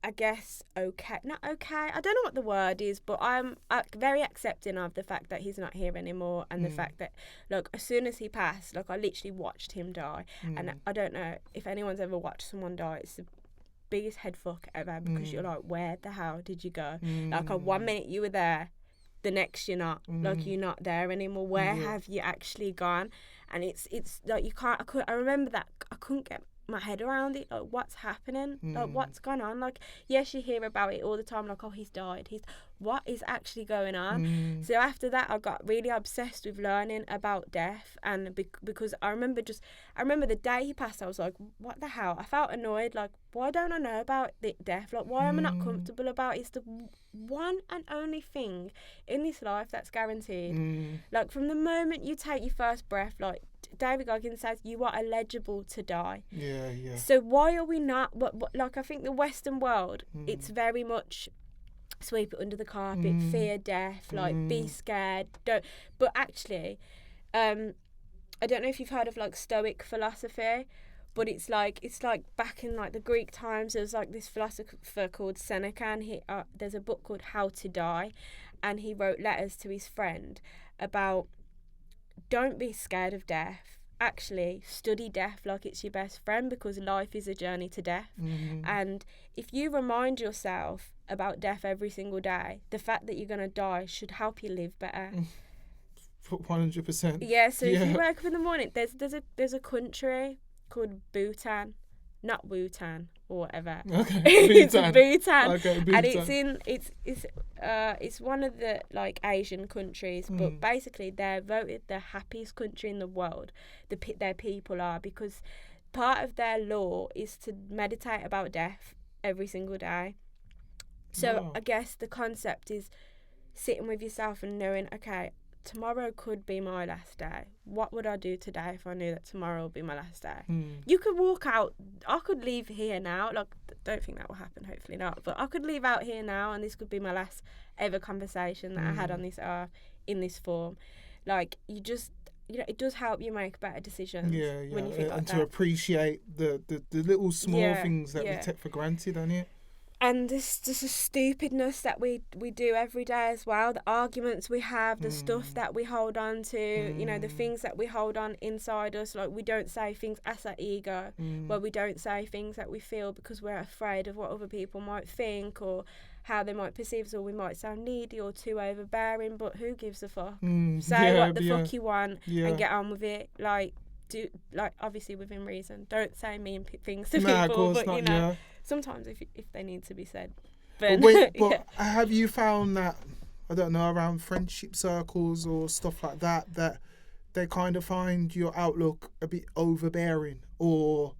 Speaker 2: I guess okay. Not okay. I don't know what the word is, but I'm very accepting of the fact that he's not here anymore, and the fact that, look, as soon as he passed, like, I literally watched him die. And I don't know if anyone's ever watched someone die. It's the biggest head fuck ever, because you're like, where the hell did you go? Like, 1 minute you were there, the next you're not. Like, you're not there anymore. Where have you actually gone? And it's like you can't. I remember that I couldn't get my head around it. Like, what's happening? Like, what's going on? Like, yes, you hear about it all the time. Like, oh, he's died. What is actually going on? So after that, I got really obsessed with learning about death, and because I remember the day he passed, I was like, what the hell? I felt annoyed. Like, why don't I know about the death? Like, why am I not comfortable about it? It's the one and only thing in this life that's guaranteed. Like, from the moment you take your first breath, like David Goggins says, you are eligible to die.
Speaker 1: Yeah.
Speaker 2: So why are we not? Like, I think the Western world, it's very much sweep it under the carpet, fear death, like be scared, don't. But actually, I don't know if you've heard of like Stoic philosophy, but it's like back in like the Greek times, there was like this philosopher called Seneca, and there's a book called How to Die, and he wrote letters to his friend about, don't be scared of death. Actually, study death like it's your best friend, because life is a journey to death. And if you remind yourself about death every single day, the fact that you're going to die should help you live better.
Speaker 1: 100%.
Speaker 2: Yeah, so if you wake up in the morning, there's a country called Bhutan, not Wutan or whatever.
Speaker 1: Okay,
Speaker 2: It's
Speaker 1: Bhutan.
Speaker 2: Bhutan.
Speaker 1: Okay, Bhutan.
Speaker 2: And it's one of the like Asian countries, but basically they're voted the happiest country in the world. Their people are, because part of their law is to meditate about death every single day. So I guess the concept is sitting with yourself and knowing, okay, tomorrow could be my last day. What would I do today if I knew that tomorrow would be my last day? You could walk out. I could leave here now. Like, don't think that will happen. Hopefully not. But I could leave out here now, and this could be my last ever conversation that I had on this earth in this form. Like, you just, you know, it does help you make better decisions. When you think like
Speaker 1: and
Speaker 2: that.
Speaker 1: to appreciate the little small things that we take for granted, don't you?
Speaker 2: And this just a stupidness that we do every day as well. The arguments we have, the stuff that we hold on to, you know, the things that we hold on inside us. Like, we don't say things as our ego, where we don't say things that we feel because we're afraid of what other people might think or how they might perceive us, or we might sound needy or too overbearing. But who gives a fuck? Say what the fuck you want and get on with it. Like, obviously within reason. Don't say mean things to people,
Speaker 1: of course
Speaker 2: but
Speaker 1: not,
Speaker 2: you know, sometimes if they need to be said. But
Speaker 1: have you found that, I don't know, around friendship circles or stuff like that they kind of find your outlook a bit overbearing, or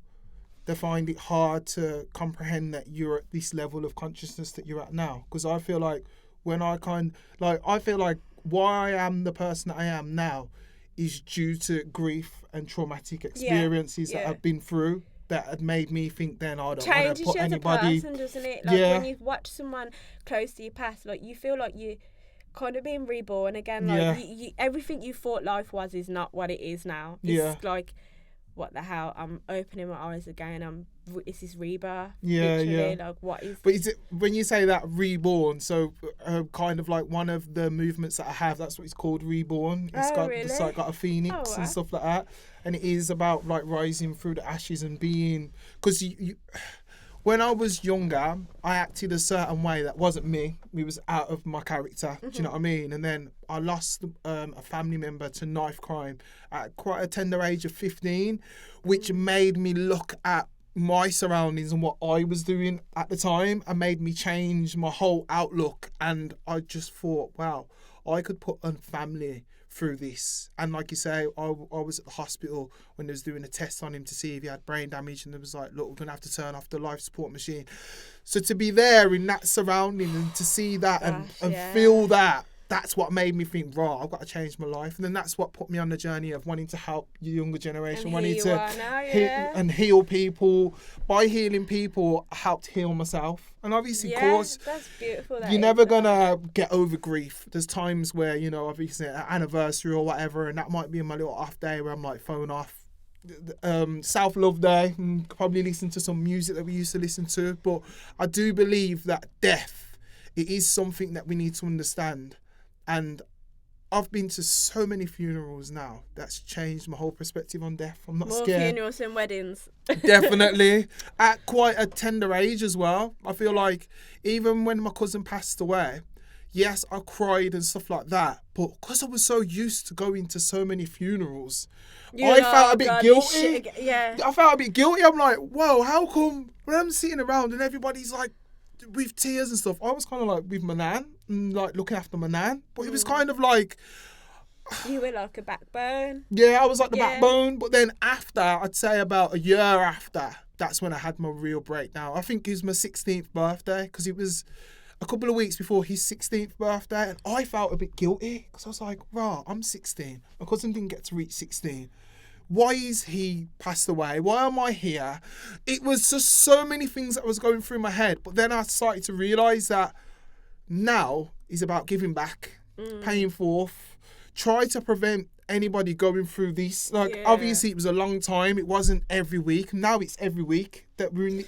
Speaker 1: they find it hard to comprehend that you're at this level of consciousness that you're at now. Because I feel like I feel like why I am the person that I am now is due to grief and traumatic experiences that I've been through that had made me think then I don't want to put anybody.
Speaker 2: Changes you as a person, doesn't it? Like when you watch someone close to you pass, like you feel like you kind of being reborn again. Like you, everything you thought life was is not what it is now. It's like, what the hell? I'm opening my eyes again. This is rebirth. Literally. Like, what is?
Speaker 1: But is it, when you say that reborn? So kind of like one of the movements that I have, that's what it's called, reborn. It's like got a phoenix and stuff like that, and it is about like rising through the ashes and being. Because you when I was younger, I acted a certain way that wasn't me. It was out of my character. Do you know what I mean? And then I lost a family member to knife crime at quite a tender age of 15, which made me look at my surroundings and what I was doing at the time, and made me change my whole outlook. And I just thought, wow, I could put a family through this. And like you say, I was at the hospital when they was doing a test on him to see if he had brain damage, and it was like, look, we're gonna have to turn off the life support machine. So to be there in that surrounding and to see that and feel that, that's what made me think, right, I've got to change my life. And then that's what put me on the journey of wanting to help the younger generation,
Speaker 2: and
Speaker 1: wanting to heal people. By healing people, I helped heal myself. And obviously, of course,
Speaker 2: that's beautiful.
Speaker 1: You're never going to get over grief. There's times where, you know, obviously an anniversary or whatever, and that might be my little off day where I'm like, phone off. Self-love day, and probably listen to some music that we used to listen to. But I do believe that death, it is something that we need to understand. And I've been to so many funerals now that's changed my whole perspective on death. I'm not scared.
Speaker 2: More funerals than weddings.
Speaker 1: Definitely. At quite a tender age as well. I feel like even when my cousin passed away, yes, I cried and stuff like that. But because I was so used to going to so many funerals, I felt a bit guilty. I felt a bit guilty. I'm like, whoa, how come when I'm sitting around and everybody's like with tears and stuff, I was kind of like with my nan and like looking after my nan. But it was kind of like,
Speaker 2: you were like a backbone.
Speaker 1: Yeah, I was like the backbone. But then after, I'd say about a year after, that's when I had my real breakdown. I think it was my 16th birthday, because it was a couple of weeks before his 16th birthday, and I felt a bit guilty because I was like, right, I'm 16. My cousin didn't get to reach 16. Why is he passed away? Why am I here? It was just so many things that was going through my head. But then I started to realise that now is about giving back, paying forth, try to prevent anybody going through this. Like, obviously it was a long time. It wasn't every week. Now it's every week that we're in.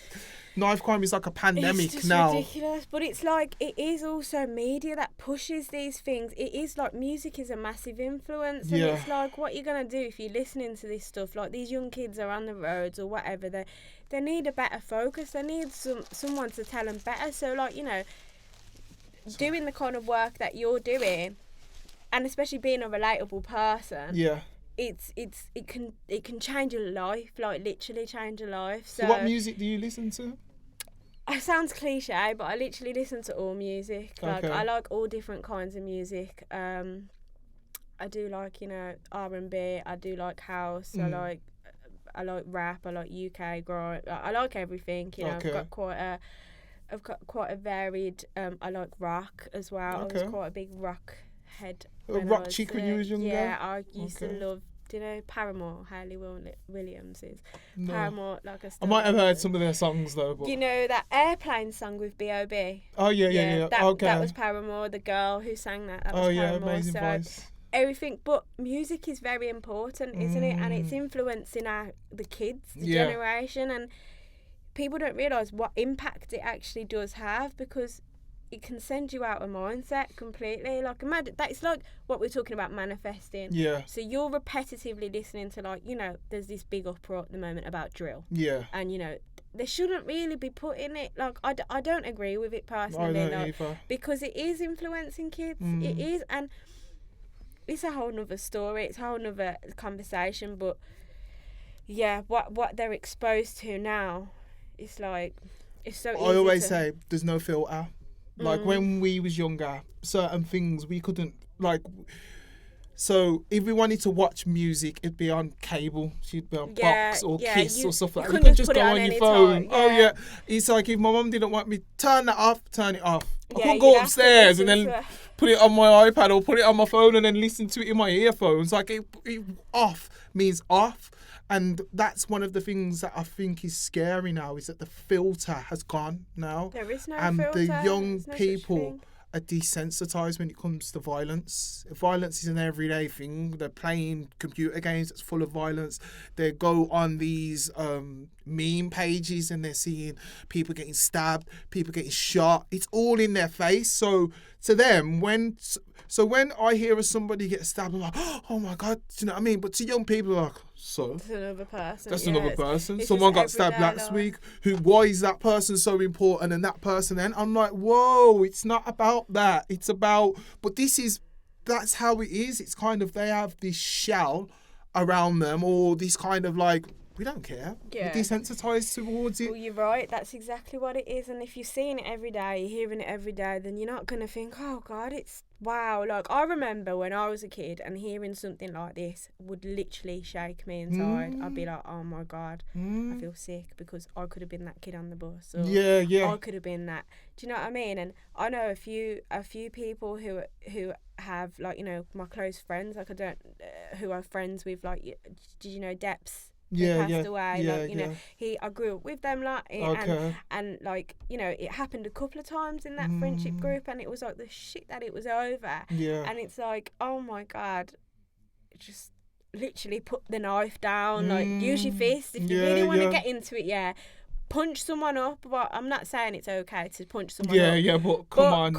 Speaker 1: Knife crime is like a pandemic
Speaker 2: it's just
Speaker 1: now.
Speaker 2: Ridiculous, but it's like it is also media that pushes these things. It is like music is a massive influence, and it's like, what you're gonna do if you're listening to this stuff? Like, these young kids are on the roads or whatever. They need a better focus. They need someone to tell them better. So, like, you know, doing the kind of work that you're doing, and especially being a relatable person. Yeah. It can change your life, like literally change your life. So
Speaker 1: what music do you listen to?
Speaker 2: It sounds cliche, but I literally listen to all music. Like, I like all different kinds of music. I do like, you know, R&B. I do like house. I like rap. I like UK grime. I like everything. You know, I've got quite a varied. I like rock as well. I was quite a big rock head.
Speaker 1: Rock chick when you was younger?
Speaker 2: Yeah, I used to love. Do you know Paramore? Hayley Williams is. No. Paramore, like
Speaker 1: I might have heard some of their songs though. But...
Speaker 2: You know that Airplane song with B.O.B?
Speaker 1: Oh yeah.
Speaker 2: That was Paramore. The girl who sang that was Paramore.
Speaker 1: Amazing voice.
Speaker 2: Everything, but music is very important, isn't it? And it's influencing the kids, the generation, and people don't realise what impact it actually does have, because it can send you out of mindset completely. Like, imagine that it's like what we're talking about, manifesting. Yeah. So you're repetitively listening to, like, you know, there's this big uproar at the moment about drill. Yeah. And, you know, they shouldn't really be putting it, like, I don't agree with it personally.
Speaker 1: I don't either.
Speaker 2: Because it is influencing kids. It is, and it's a whole nother story. It's a whole nother conversation. But yeah, what they're exposed to now, it's like, it's so easy.
Speaker 1: I always say there's no filter. Like, when we was younger, certain things we couldn't, like, So if we wanted to watch music, it'd be on cable. She'd be on Box or Kiss or stuff like that. You could just go on your phone. Oh yeah. It's like if my mum didn't want me, turn that off, turn it off. I couldn't go upstairs and then put it on my iPad or put it on my phone and then listen to it in my earphones. Like it off means off. And that's one of the things that I think is scary now, is that the filter has gone now.
Speaker 2: There is no
Speaker 1: and
Speaker 2: filter.
Speaker 1: The young people are desensitized when it comes to violence. Violence is an everyday thing. They're playing computer games that's full of violence. They go on these meme pages and they're seeing people getting stabbed, people getting shot. It's all in their face. So to them, when I hear of somebody get stabbed, I'm like, oh my God, do you know what I mean? But to young people, like, so
Speaker 2: that's another person.
Speaker 1: That's another person. Someone got stabbed last week. Why is that person so important? And that person then? I'm like, whoa, it's not about that. It's about, but that's how it is. It's kind of, they have this shell around them, or this kind of like, we don't care.
Speaker 2: Yeah.
Speaker 1: We're desensitized towards it.
Speaker 2: Well, you're right. That's exactly what it is. And if you're seeing it every day, you're hearing it every day, then you're not going to think, oh, God, it's wow. Like, I remember when I was a kid and hearing something like this would literally shake me inside. I'd be like, oh, my God, I feel sick because I could have been that kid on the bus. Or I could have been that. Do you know what I mean? And I know a few people who have, like, you know, my close friends, like, who are friends with, like, did you know Deps? Passed away. Like, you know, I grew up with them, like, and like, you know, it happened a couple of times in that friendship group, and it was like the shit that it was over. Yeah. And it's like, oh my God, just literally put the knife down, like, use your fist if you really want to get into it. Punch someone up, but I'm not saying it's okay to punch someone up.
Speaker 1: But come on,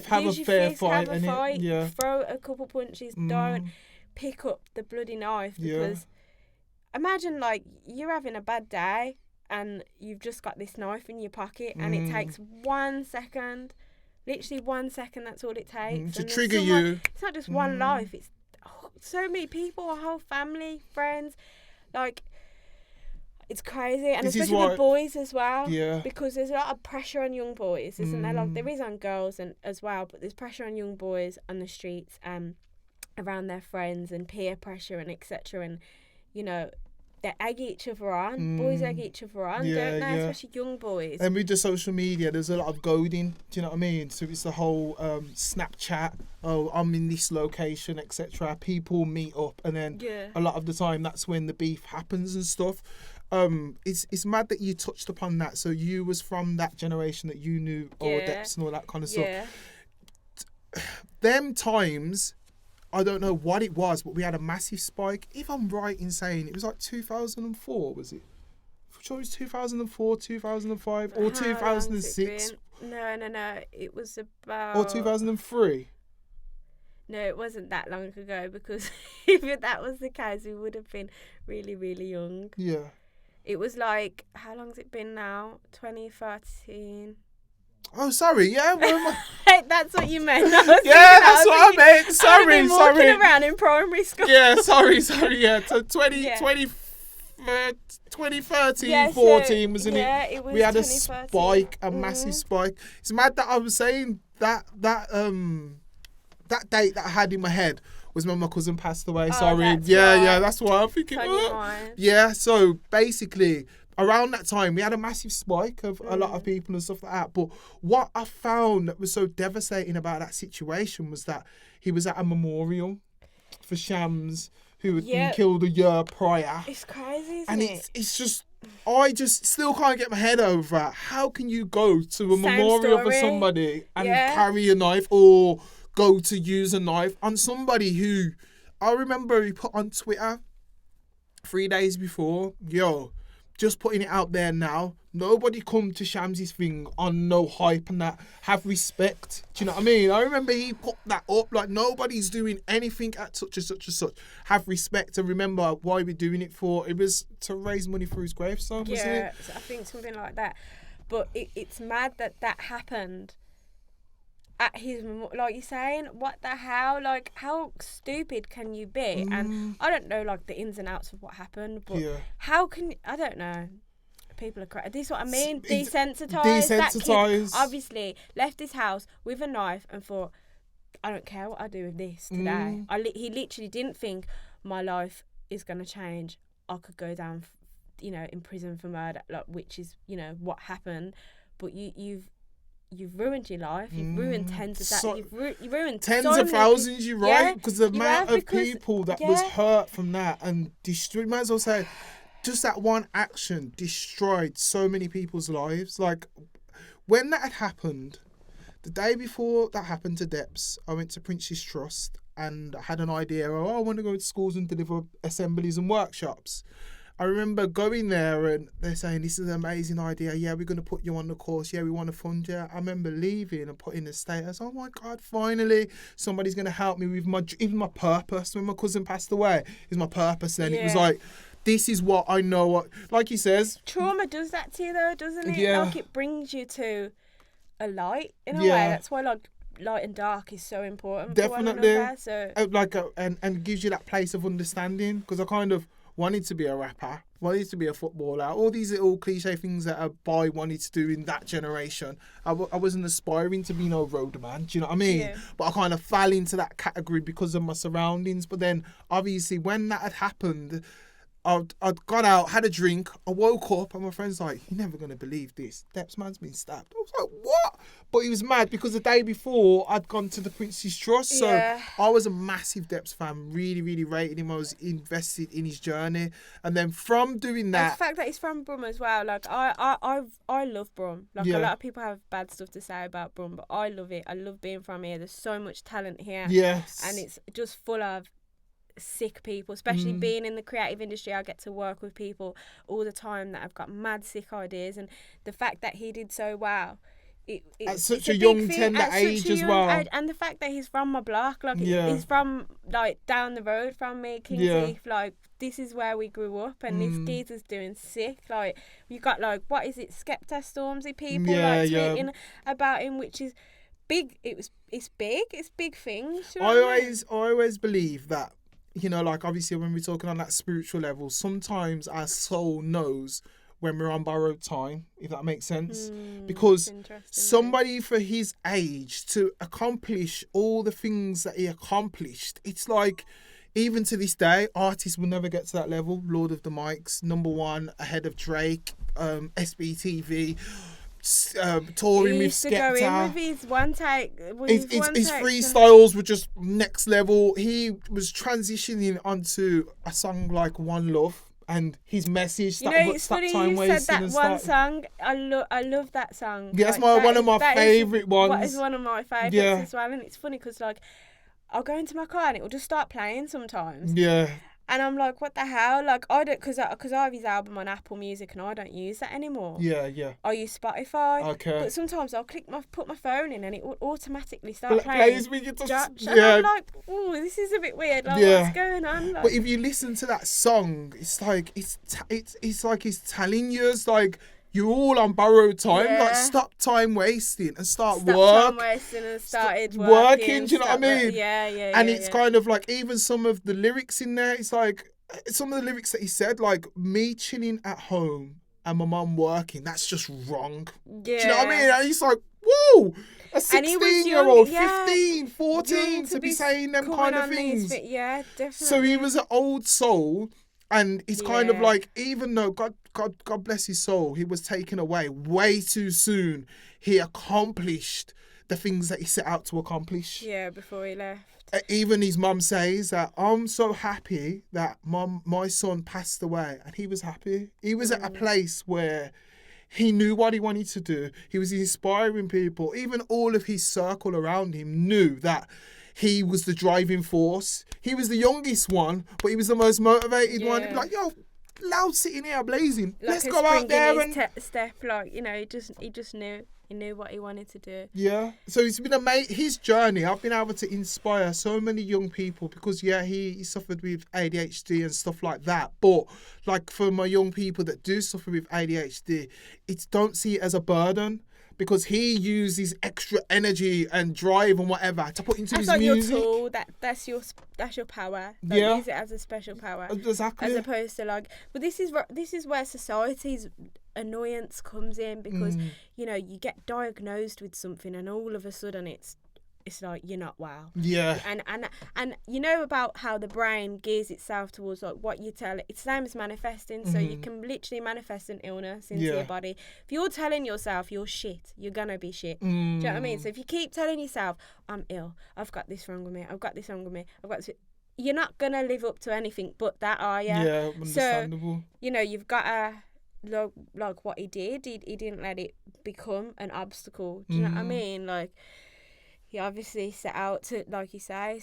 Speaker 1: have a fair fight,
Speaker 2: throw a couple punches, don't pick up the bloody knife, because imagine, like, you're having a bad day and you've just got this knife in your pocket and it takes 1 second, literally 1 second, that's all it takes.
Speaker 1: To trigger you.
Speaker 2: It's not just one life, it's so many people, a whole family, friends. Like, it's crazy. And especially with boys as well. Yeah. Because there's a lot of pressure on young boys, isn't there? Like, there is on girls as well, but there's pressure on young boys on the streets, around their friends, and peer pressure and etc. And, you know, they egg each other on. Boys egg each other on, don't they? Especially young boys.
Speaker 1: And with the social media, there's a lot of goading. Do you know what I mean? So it's the whole Snapchat. Oh, I'm in this location, etc. People meet up, and then a lot of the time, that's when the beef happens and stuff. It's mad that you touched upon that. So you was from that generation that you knew all depths and all that kind of stuff. Them times, I don't know what it was, but we had a massive spike. If I'm right in saying it was like 2004, was it? I'm sure it was 2004, 2005, or 2006.
Speaker 2: No. It was about...
Speaker 1: Or 2003.
Speaker 2: No, it wasn't that long ago, because if that was the case, we would have been really, really young. Yeah. It was like, how long's it been now? 2013.
Speaker 1: Oh, sorry. Yeah,
Speaker 2: that's what you meant.
Speaker 1: That's what I meant. Sorry.
Speaker 2: Walking around in primary school.
Speaker 1: Yeah, sorry. Yeah, so 2013, 14, wasn't it?
Speaker 2: Yeah, it was.
Speaker 1: We had a spike, a massive spike. It's mad that I was saying that date that I had in my head was when my cousin passed away. Sorry. Yeah, that's why I'm thinking. Yeah, so basically, around that time, we had a massive spike of a lot of people and stuff like that. But what I found that was so devastating about that situation was that he was at a memorial for Shams, who had been killed a year prior.
Speaker 2: It's crazy, isn't
Speaker 1: it? And it's just, I just still can't get my head over that. How can you go to a memorial for somebody and carry a knife, or go to use a knife on somebody who, I remember he put on Twitter 3 days before, just putting it out there now, nobody come to Shams's thing on no hype and that, have respect. Do you know what I mean? I remember he put that up, like, nobody's doing anything at such and such and such. Have respect and remember why we're doing it for. It was to raise money for his gravestone, wasn't it?
Speaker 2: Yeah, I think something like that. But it's mad that happened at his, like you're saying, what the hell? Like, how stupid can you be? And I don't know, like, the ins and outs of what happened, but how can, I don't know. People are crazy. This is what I mean. Desensitized. That kid obviously left his house with a knife and thought, I don't care what I do with this today. He literally didn't think my life is going to change. I could go down, in prison for murder, like, which is, what happened. But you've ruined your life. You've ruined tens of that. You've ruined
Speaker 1: tens
Speaker 2: so
Speaker 1: of thousands. You're right, because the amount of people that was hurt from that and destroyed. Might as well say, just that one action destroyed so many people's lives. Like, when that had happened, the day before that happened to Deps, I went to Prince's Trust and I had an idea. I want to go to schools and deliver assemblies and workshops. I remember going there and they're saying, this is an amazing idea. Yeah, we're going to put you on the course. Yeah, we want to fund you. I remember leaving and putting the status. Oh my God, finally somebody's going to help me with my purpose. When my cousin passed away, is my purpose. Then it was like, this is what I know. What, like he says.
Speaker 2: Trauma does that to you though, doesn't it?
Speaker 1: Yeah.
Speaker 2: Like, it brings you to a light in a way. That's why, like, light and dark is so important.
Speaker 1: Definitely.
Speaker 2: For one another,
Speaker 1: and gives you that place of understanding, because I kind of wanted to be a rapper, wanted to be a footballer, all these little cliche things that a boy wanted to do in that generation. I wasn't aspiring to be no roadman, do you know what I mean?
Speaker 2: Yeah.
Speaker 1: But I kind of fell into that category because of my surroundings. But then obviously when that had happened, I'd gone out, had a drink, I woke up and my friend's like, you're never going to believe this, Deps man's been stabbed. I was like, what? But he was mad because the day before I'd gone to the Prince's Trust. So I was a massive Deps fan, really, really rated him. I was invested in his journey. And then from doing that...
Speaker 2: And the fact that he's from Brum as well, like, I love Brum. Like, a lot of people have bad stuff to say about Brum, but I love it. I love being from here. There's so much talent here.
Speaker 1: Yes.
Speaker 2: And it's just full of sick people, especially being in the creative industry. I get to work with people all the time that have got mad sick ideas, and the fact that he did so well,
Speaker 1: at such a young tender age as well,
Speaker 2: and the fact that he's from my block, like he's from like down the road from me, King's Heath, like this is where we grew up, and this geezer's doing sick. Like, you got, like, what is it, Skepta Stormzy people tweeting about him, which is big. It's big things.
Speaker 1: I always believe that, like, obviously when we're talking on that spiritual level, sometimes our soul knows when we're on borrowed time, if that makes sense. Because somebody for his age to accomplish all the things that he accomplished, it's like, even to this day, artists will never get to that level. Lord of the Mics, #1, ahead of Drake, SBTV, touring with Skepta.
Speaker 2: He used to go in with his one take.
Speaker 1: His freestyles were just next level. He was transitioning onto a song like One Love, and his message.
Speaker 2: It's funny you said that one song. I love that song.
Speaker 1: Yeah, that's one of my favourite ones.
Speaker 2: That is one of my favourites as well. And it's funny because, like, I'll go into my car and it will just start playing sometimes.
Speaker 1: Yeah.
Speaker 2: And I'm like, what the hell? Like, I don't, because I have his album on Apple Music and I don't use that anymore.
Speaker 1: Yeah.
Speaker 2: I use Spotify.
Speaker 1: Okay.
Speaker 2: But sometimes I'll put my phone in and it will automatically start playing. And I'm like, oh, this is a bit weird. Like, what's going on? Like,
Speaker 1: but if you listen to that song, it's like it's like he's telling you, it's like, you're all on borrowed time. Like, stop time wasting and start
Speaker 2: time wasting and started
Speaker 1: working. Do you know what I mean?
Speaker 2: Yeah.
Speaker 1: And it's kind of like, even some of the lyrics in there, it's like some of the lyrics that he said, like, me chilling at home and my mum working, that's just wrong.
Speaker 2: Yeah.
Speaker 1: Do you know what I mean? And he's like, whoa, a 16-year-old, 15, 14 to be saying them kind of things.
Speaker 2: Yeah, definitely.
Speaker 1: So he was an old soul. And it's kind of like, even though God bless his soul, he was taken away way too soon, he accomplished the things that he set out to accomplish.
Speaker 2: Yeah, before he left.
Speaker 1: Even his mum says that, I'm so happy that my son passed away. And he was happy. He was at a place where he knew what he wanted to do. He was inspiring people. Even all of his circle around him knew that he was the driving force. He was the youngest one, but he was the most motivated one. He'd be like, yo, loud sitting here blazing.
Speaker 2: Like,
Speaker 1: let's go out there and
Speaker 2: step. Like, he just knew. He knew what he wanted to do.
Speaker 1: Yeah. So it's been his journey. I've been able to inspire so many young people because, he suffered with ADHD and stuff like that. But, like, for my young people that do suffer with ADHD, don't see it as a burden. Because he uses extra energy and drive and whatever to put into his music.
Speaker 2: Your tool. That's your power. Like, use it as a special power.
Speaker 1: Exactly.
Speaker 2: As opposed to, like, but this is where society's annoyance comes in, because you get diagnosed with something and all of a sudden it's it's like you're not well.
Speaker 1: Yeah.
Speaker 2: And you know about how the brain gears itself towards like what you tell it. It's the same as manifesting. So you can literally manifest an illness into your body. If you're telling yourself you're shit, you're gonna be shit. Do you know what I mean? So if you keep telling yourself, I'm ill, I've got this wrong with me, I've got this wrong with me, I've got this, you're not gonna live up to anything but that, are you?
Speaker 1: Yeah, understandable.
Speaker 2: So, you know, you've got to like what he did. He didn't let it become an obstacle. Do you know what I mean? Like, he obviously set out to, like you say,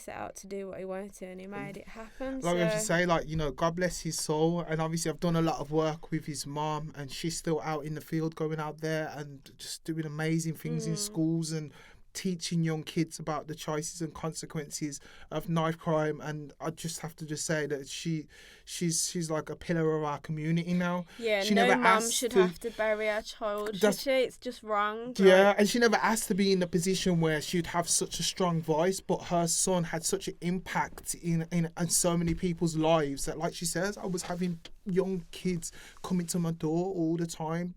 Speaker 2: do what he wanted to, and he made it happen.
Speaker 1: Like I say, like, you know, God bless his soul. And obviously I've done a lot of work with his mom, and she's still out in the field, going out there and just doing amazing things in schools and teaching young kids about the choices and consequences of knife crime. And I just have to just say that she's like a pillar of our community now.
Speaker 2: Yeah,
Speaker 1: she
Speaker 2: no
Speaker 1: never
Speaker 2: mum should have to bury her child, should she? It's just wrong.
Speaker 1: Yeah,
Speaker 2: like,
Speaker 1: and she never asked to be in a position where she'd have such a strong voice, but her son had such an impact in so many people's lives that, like she says, I was having young kids coming to my door all the time,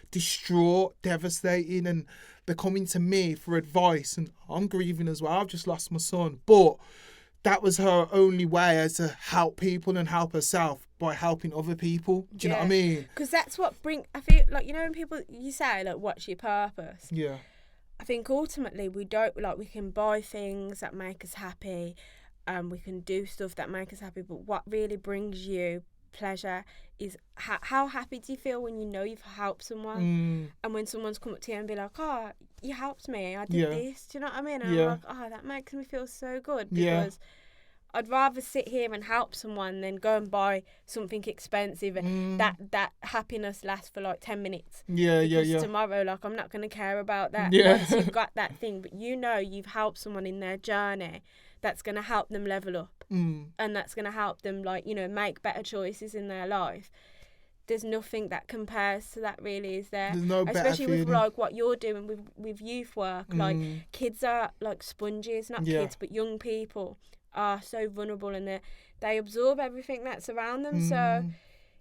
Speaker 1: distraught, devastating, and they're coming to me for advice, and I'm grieving as well. I've just lost my son. But that was her only way as to help people and help herself by helping other people. Do you know what I mean?
Speaker 2: Because that's what I feel like, you know, when people, you say, like, what's your purpose?
Speaker 1: Yeah.
Speaker 2: I think ultimately we don't, like, we can buy things that make us happy, we can do stuff that make us happy, but what really brings you pleasure is how happy do you feel when you know you've helped someone, and when someone's come up to you and be like, oh, you helped me, I did this, do you know what I mean? And I'm like, oh, that makes me feel so good, because I'd rather sit here and help someone than go and buy something expensive, and that happiness lasts for like 10 minutes. Because tomorrow, like, I'm not going to care about that once you've got that thing. But you know you've helped someone in their journey, that's going to help them level up, and that's going to help them, like, you know, make better choices in their life. There's nothing that compares to that, really, is there?
Speaker 1: There's no better
Speaker 2: especially with
Speaker 1: feeling.
Speaker 2: Like what you're doing with youth work. Like, kids are like sponges, not kids, but young people are so vulnerable, and they absorb everything that's around them. So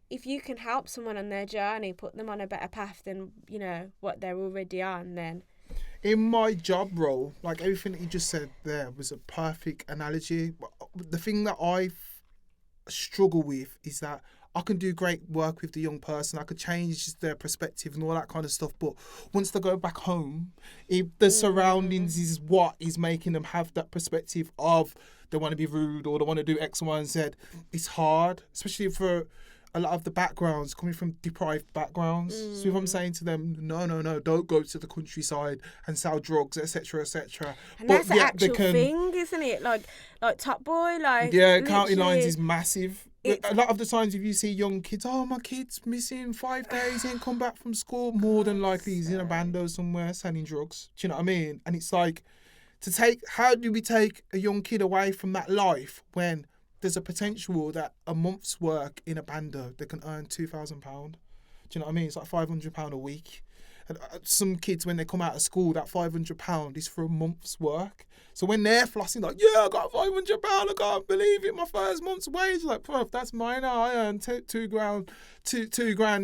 Speaker 2: if you can help someone on their journey, put them on a better path than, you know, what they're already on, then...
Speaker 1: In my job role, like, everything that you just said there was a perfect analogy. The thing that I struggle with is that I can do great work with the young person. I could change their perspective and all that kind of stuff. But once they go back home, if the surroundings is what is making them have that perspective of they want to be rude or they want to do X, Y, and Z, it's hard, especially for a lot of the backgrounds coming from deprived backgrounds. So if I'm saying to them, no, don't go to the countryside and sell drugs, etc., etc.
Speaker 2: And that's the actual thing, isn't it? Like Top Boy, like...
Speaker 1: Yeah, county lines is massive. A lot of the times if you see young kids, oh, my kid's missing 5 days, he ain't come back from school, more than likely he's in a bando somewhere selling drugs. Do you know what I mean? And it's like, how do we take a young kid away from that life when there's a potential that a month's work in a bando, they can earn £2,000. Do you know what I mean? It's like £500 a week. And some kids, when they come out of school, that £500 is for a month's work. So when they're flossing, like, yeah, I got £500, I can't believe it, my first month's wage. Like, bruv, that's mine now. I earned two grand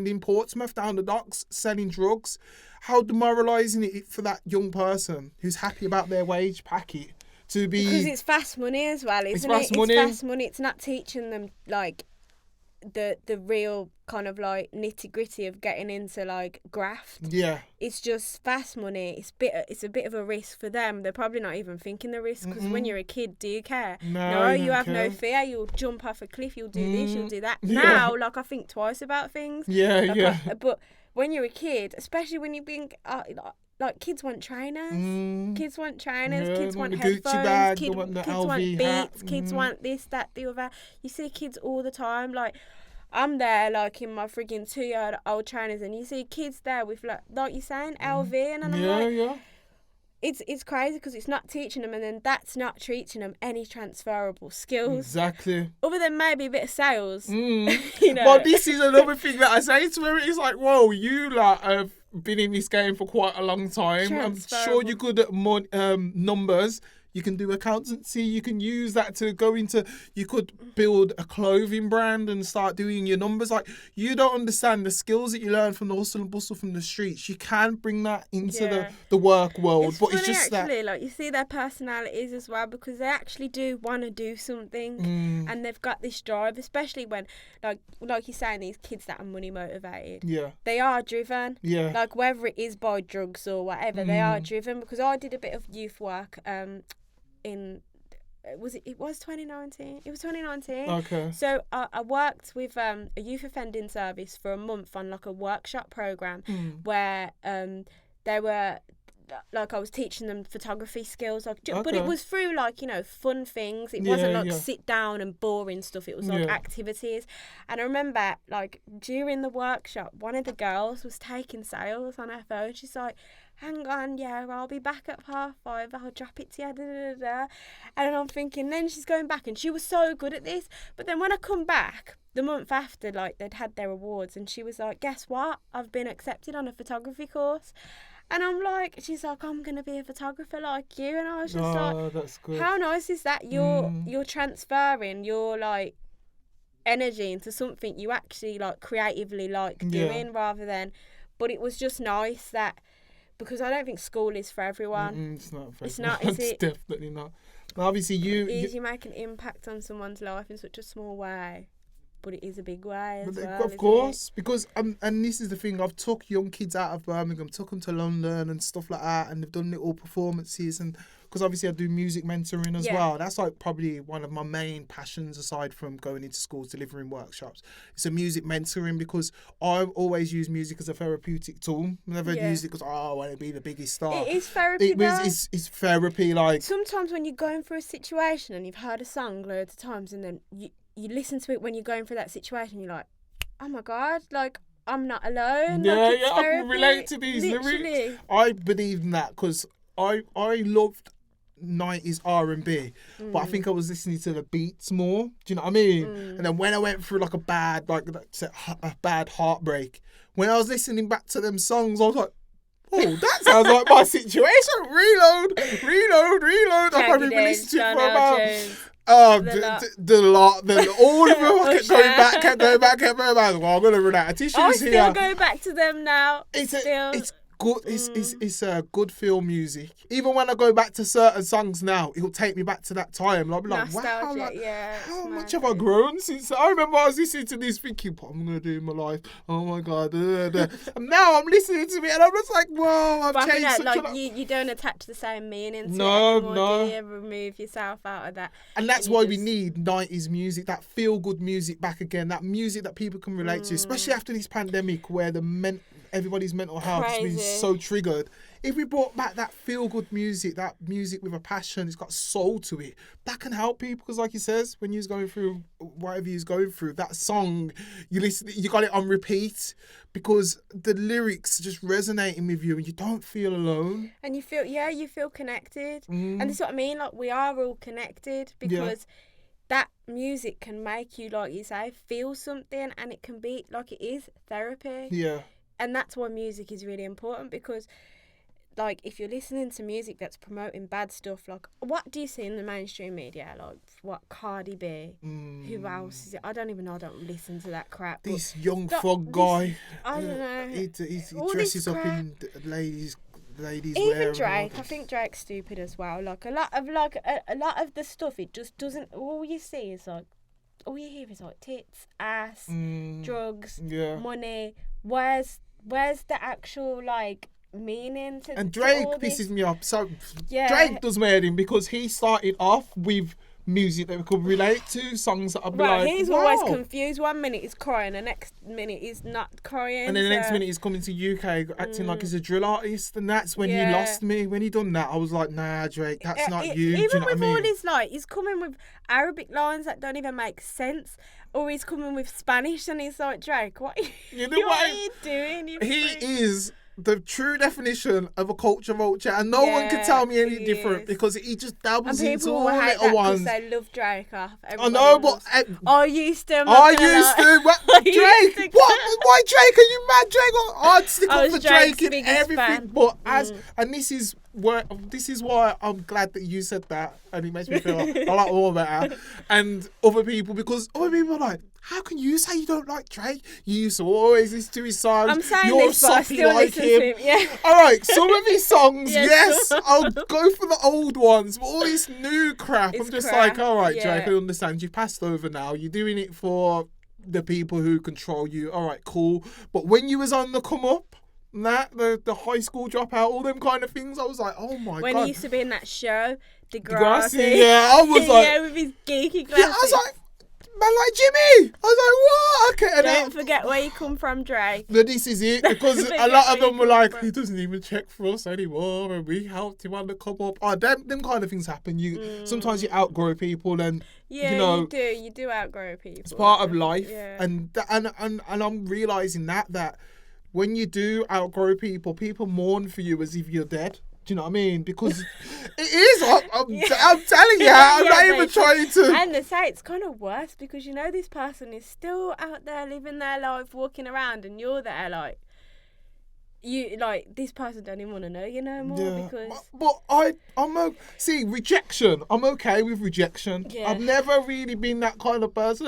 Speaker 1: in Portsmouth down the docks selling drugs. How demoralising it for that young person who's happy about their wage packet.
Speaker 2: Because it's fast money as well, isn't it? It's fast money. It's not teaching them, like, the real kind of, like, nitty-gritty of getting into, like, graft. Yeah. It's just fast money. It's a bit of a risk for them. They're probably not even thinking the risk, because when you're a kid, do you care? No, you have no fear. You'll jump off a cliff. You'll do this. You'll do that. Yeah. Now, like, I think twice about things. Yeah, but when you're a kid, especially when you're being... like, kids want trainers. Kids want trainers.
Speaker 1: Yeah,
Speaker 2: kids want
Speaker 1: headphones.
Speaker 2: Kids want beats. Kids want this, that, the other. You see kids all the time. Like, I'm there, like, in my frigging 2-year-old trainers, and you see kids there with, like you're saying, LV, and I'm like, it's crazy, because it's not teaching them, and then that's not teaching them any transferable skills.
Speaker 1: Exactly.
Speaker 2: Other than maybe a bit of sales. You know.
Speaker 1: Well, this is another thing that I say to her. It's like, whoa, you like have been in this game for quite a long time. I'm sure you're good at numbers. You can do accountancy. You can use that to go into. You could build a clothing brand and start doing your numbers. Like, you don't understand the skills that you learn from the hustle and bustle from the streets. You can bring that into the work world.
Speaker 2: It's
Speaker 1: but
Speaker 2: funny,
Speaker 1: it's just
Speaker 2: actually,
Speaker 1: that.
Speaker 2: like, you see their personalities as well, because they actually do want to do something, and they've got this drive, especially when, like you're saying, these kids that are money motivated.
Speaker 1: Yeah.
Speaker 2: They are driven.
Speaker 1: Yeah.
Speaker 2: Like, whether it is by drugs or whatever, they are driven. Because I did a bit of youth work in... It was 2019. It was 2019.
Speaker 1: Okay.
Speaker 2: So I worked with a youth offending service for a month on like a workshop program where they were like, I was teaching them photography skills, like, but it was through, like, you know, fun things. It wasn't like sit down and boring stuff. It was like activities. And I remember, like, during the workshop, one of the girls was taking sales on her phone. She's like, hang on, I'll be back at 5:30. I'll drop it to you. Da, da, da, da. And I'm thinking, then she's going back, and she was so good at this. But then when I come back the month after, like, they'd had their awards, and she was like, guess what? I've been accepted on a photography course. And I'm like, she's like, I'm going to be a photographer like you. And I was just like,
Speaker 1: that's good.
Speaker 2: How nice is that? You're transferring your, like, energy into something you actually, like, creatively like doing rather than... But it was just nice that... Because I don't think school is for everyone.
Speaker 1: It's not for
Speaker 2: It's
Speaker 1: everyone.
Speaker 2: not, is
Speaker 1: It's
Speaker 2: it?
Speaker 1: definitely not. Now, obviously, you
Speaker 2: make an impact on someone's life in such a small way. But it is a big way as well,
Speaker 1: of course, because and this is the thing, I've took young kids out of Birmingham, took them to London and stuff like that, and they've done little performances, and because obviously I do music mentoring as well. That's like probably one of my main passions aside from going into schools delivering workshops. It's a music mentoring, because I always use music as a therapeutic tool. I never used it because I want to be the biggest star.
Speaker 2: It is therapy.
Speaker 1: It's therapy. Like,
Speaker 2: sometimes when you're going through a situation and you've heard a song loads of times, and then you listen to it when you're going through that situation, you're like, oh my God, like, I'm not alone.
Speaker 1: Yeah,
Speaker 2: like,
Speaker 1: I can relate to these lyrics. I believe in that, because I loved 90s R&B, but I think I was listening to the beats more. Do you know what I mean? And then when I went through like a bad heartbreak, when I was listening back to them songs, I was like, oh, that sounds like my situation. Reload. I probably listened to it for about... the lot. All of them. I kept going back. Well, I'm gonna run out of tissues here.
Speaker 2: I still go back to them now.
Speaker 1: It's good. It's a good feel music. Even when I go back to certain songs now, it'll take me back to that time. I'll be like, wow, like, how much have I grown since? I remember I was listening to this thinking, what I'm gonna do in my life. Oh my God. And now I'm listening to it, and I'm just like, whoa, I've changed.
Speaker 2: Like, you don't attach the same meaning to it anymore. Do you remove yourself out of that?
Speaker 1: And that's why we need 90s music, that feel-good music back again, that music that people can relate to, especially after this pandemic where everybody's mental health has been so triggered. If we brought back that feel-good music, that music with a passion, it's got soul to it, that can help people. Because like he says, when you're going through whatever you're going through, that song, you got it on repeat because the lyrics are just resonating with you and you don't feel alone.
Speaker 2: And you feel connected. And this is what I mean, like, we are all connected because that music can make you, like you say, feel something, and it can be, like, it is therapy.
Speaker 1: Yeah.
Speaker 2: And that's why music is really important, because, like, if you're listening to music that's promoting bad stuff, like, what do you see in the mainstream media? Like, what, Cardi B? Who else is it? I don't even know. I don't listen to that crap.
Speaker 1: This Young Thug guy.
Speaker 2: I don't know.
Speaker 1: He dresses up in ladies'
Speaker 2: even Drake. I think Drake's stupid as well. Like, a lot of the stuff, it just doesn't. All you see is like, all you hear is like tits, ass, drugs, money. Where's the actual, like, meaning to? And
Speaker 1: Drake pisses me off. So Drake does my head in, because he started off with music that we could relate to, songs that I'd be like,
Speaker 2: he's always confused. 1 minute he's crying, the next minute he's not crying,
Speaker 1: and then the next minute he's coming to UK acting like he's a drill artist, and that's when he lost me. When he done that, I was like, nah, Drake, that's not you.
Speaker 2: Even
Speaker 1: do you know
Speaker 2: with
Speaker 1: what I mean?
Speaker 2: all his, like, he's coming with Arabic lines that don't even make sense, or he's coming with Spanish, and he's like, Drake, what are you doing?
Speaker 1: He is the true definition of a culture vulture, and no one can tell me any different because he just dabbles into all little ones.
Speaker 2: They love Drake off.
Speaker 1: I know, but
Speaker 2: I used to.
Speaker 1: What, Drake? Why Drake? Are you mad, Drake? I'd stick up for Drake in everything. Fan. But and this is why I'm glad that you said that, and it makes me feel a lot more better. And other people, because other people are like, how can you say you don't like Drake? You used to always listen to his songs.
Speaker 2: I'm saying
Speaker 1: You're
Speaker 2: this, but I still
Speaker 1: like
Speaker 2: listen to him. Yeah.
Speaker 1: All right, some of his songs, yes, I'll go for the old ones, but all this new crap, I'm just like, all right, Drake, I understand. You've passed over now. You're doing it for the people who control you. All right, cool. But when you was on the come up, the high school dropout, all them kind of things, I was like, oh my God.
Speaker 2: When he used to be in that show, Degrassi.
Speaker 1: Yeah, I was like...
Speaker 2: yeah, with his geeky glasses.
Speaker 1: Yeah, I was like, man, like Jimmy. I was like, what? Okay. And
Speaker 2: don't forget where you come from, Drake.
Speaker 1: But this is it, because a lot of them were like, he doesn't even check for us anymore, and we helped him on the come up. Oh, them kind of things happen. Sometimes you outgrow people, and
Speaker 2: you do outgrow people.
Speaker 1: It's part of life, and I'm realizing that when you do outgrow people mourn for you as if you're dead. Do you know what I mean? Because it is. I'm telling you, I'm not even trying to.
Speaker 2: And they say it's kind of worse because this person is still out there living their life, walking around, and you're there like, this person don't even want to know you no more because.
Speaker 1: But see rejection. I'm okay with rejection. Yeah. I've never really been that kind of person.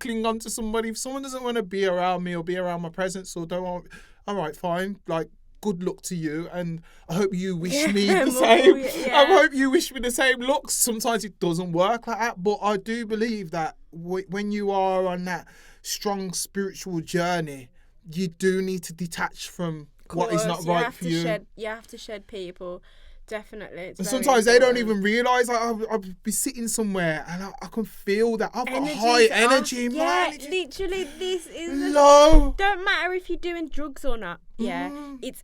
Speaker 1: Cling on to somebody. If someone doesn't want to be around me or be around my presence or don't want, all right, fine, like. Good luck to you, and I hope you wish me the same. I hope you wish me the same. Look, sometimes it doesn't work like that, but I do believe that when you are on that strong spiritual journey, you do need to detach from what is not right for you.
Speaker 2: You have to shed people. Definitely.
Speaker 1: And sometimes they don't even realise. I'll be sitting somewhere and I can feel that I've got high energy.
Speaker 2: Literally, this is
Speaker 1: low.
Speaker 2: Don't matter if you're doing drugs or not. Yeah, it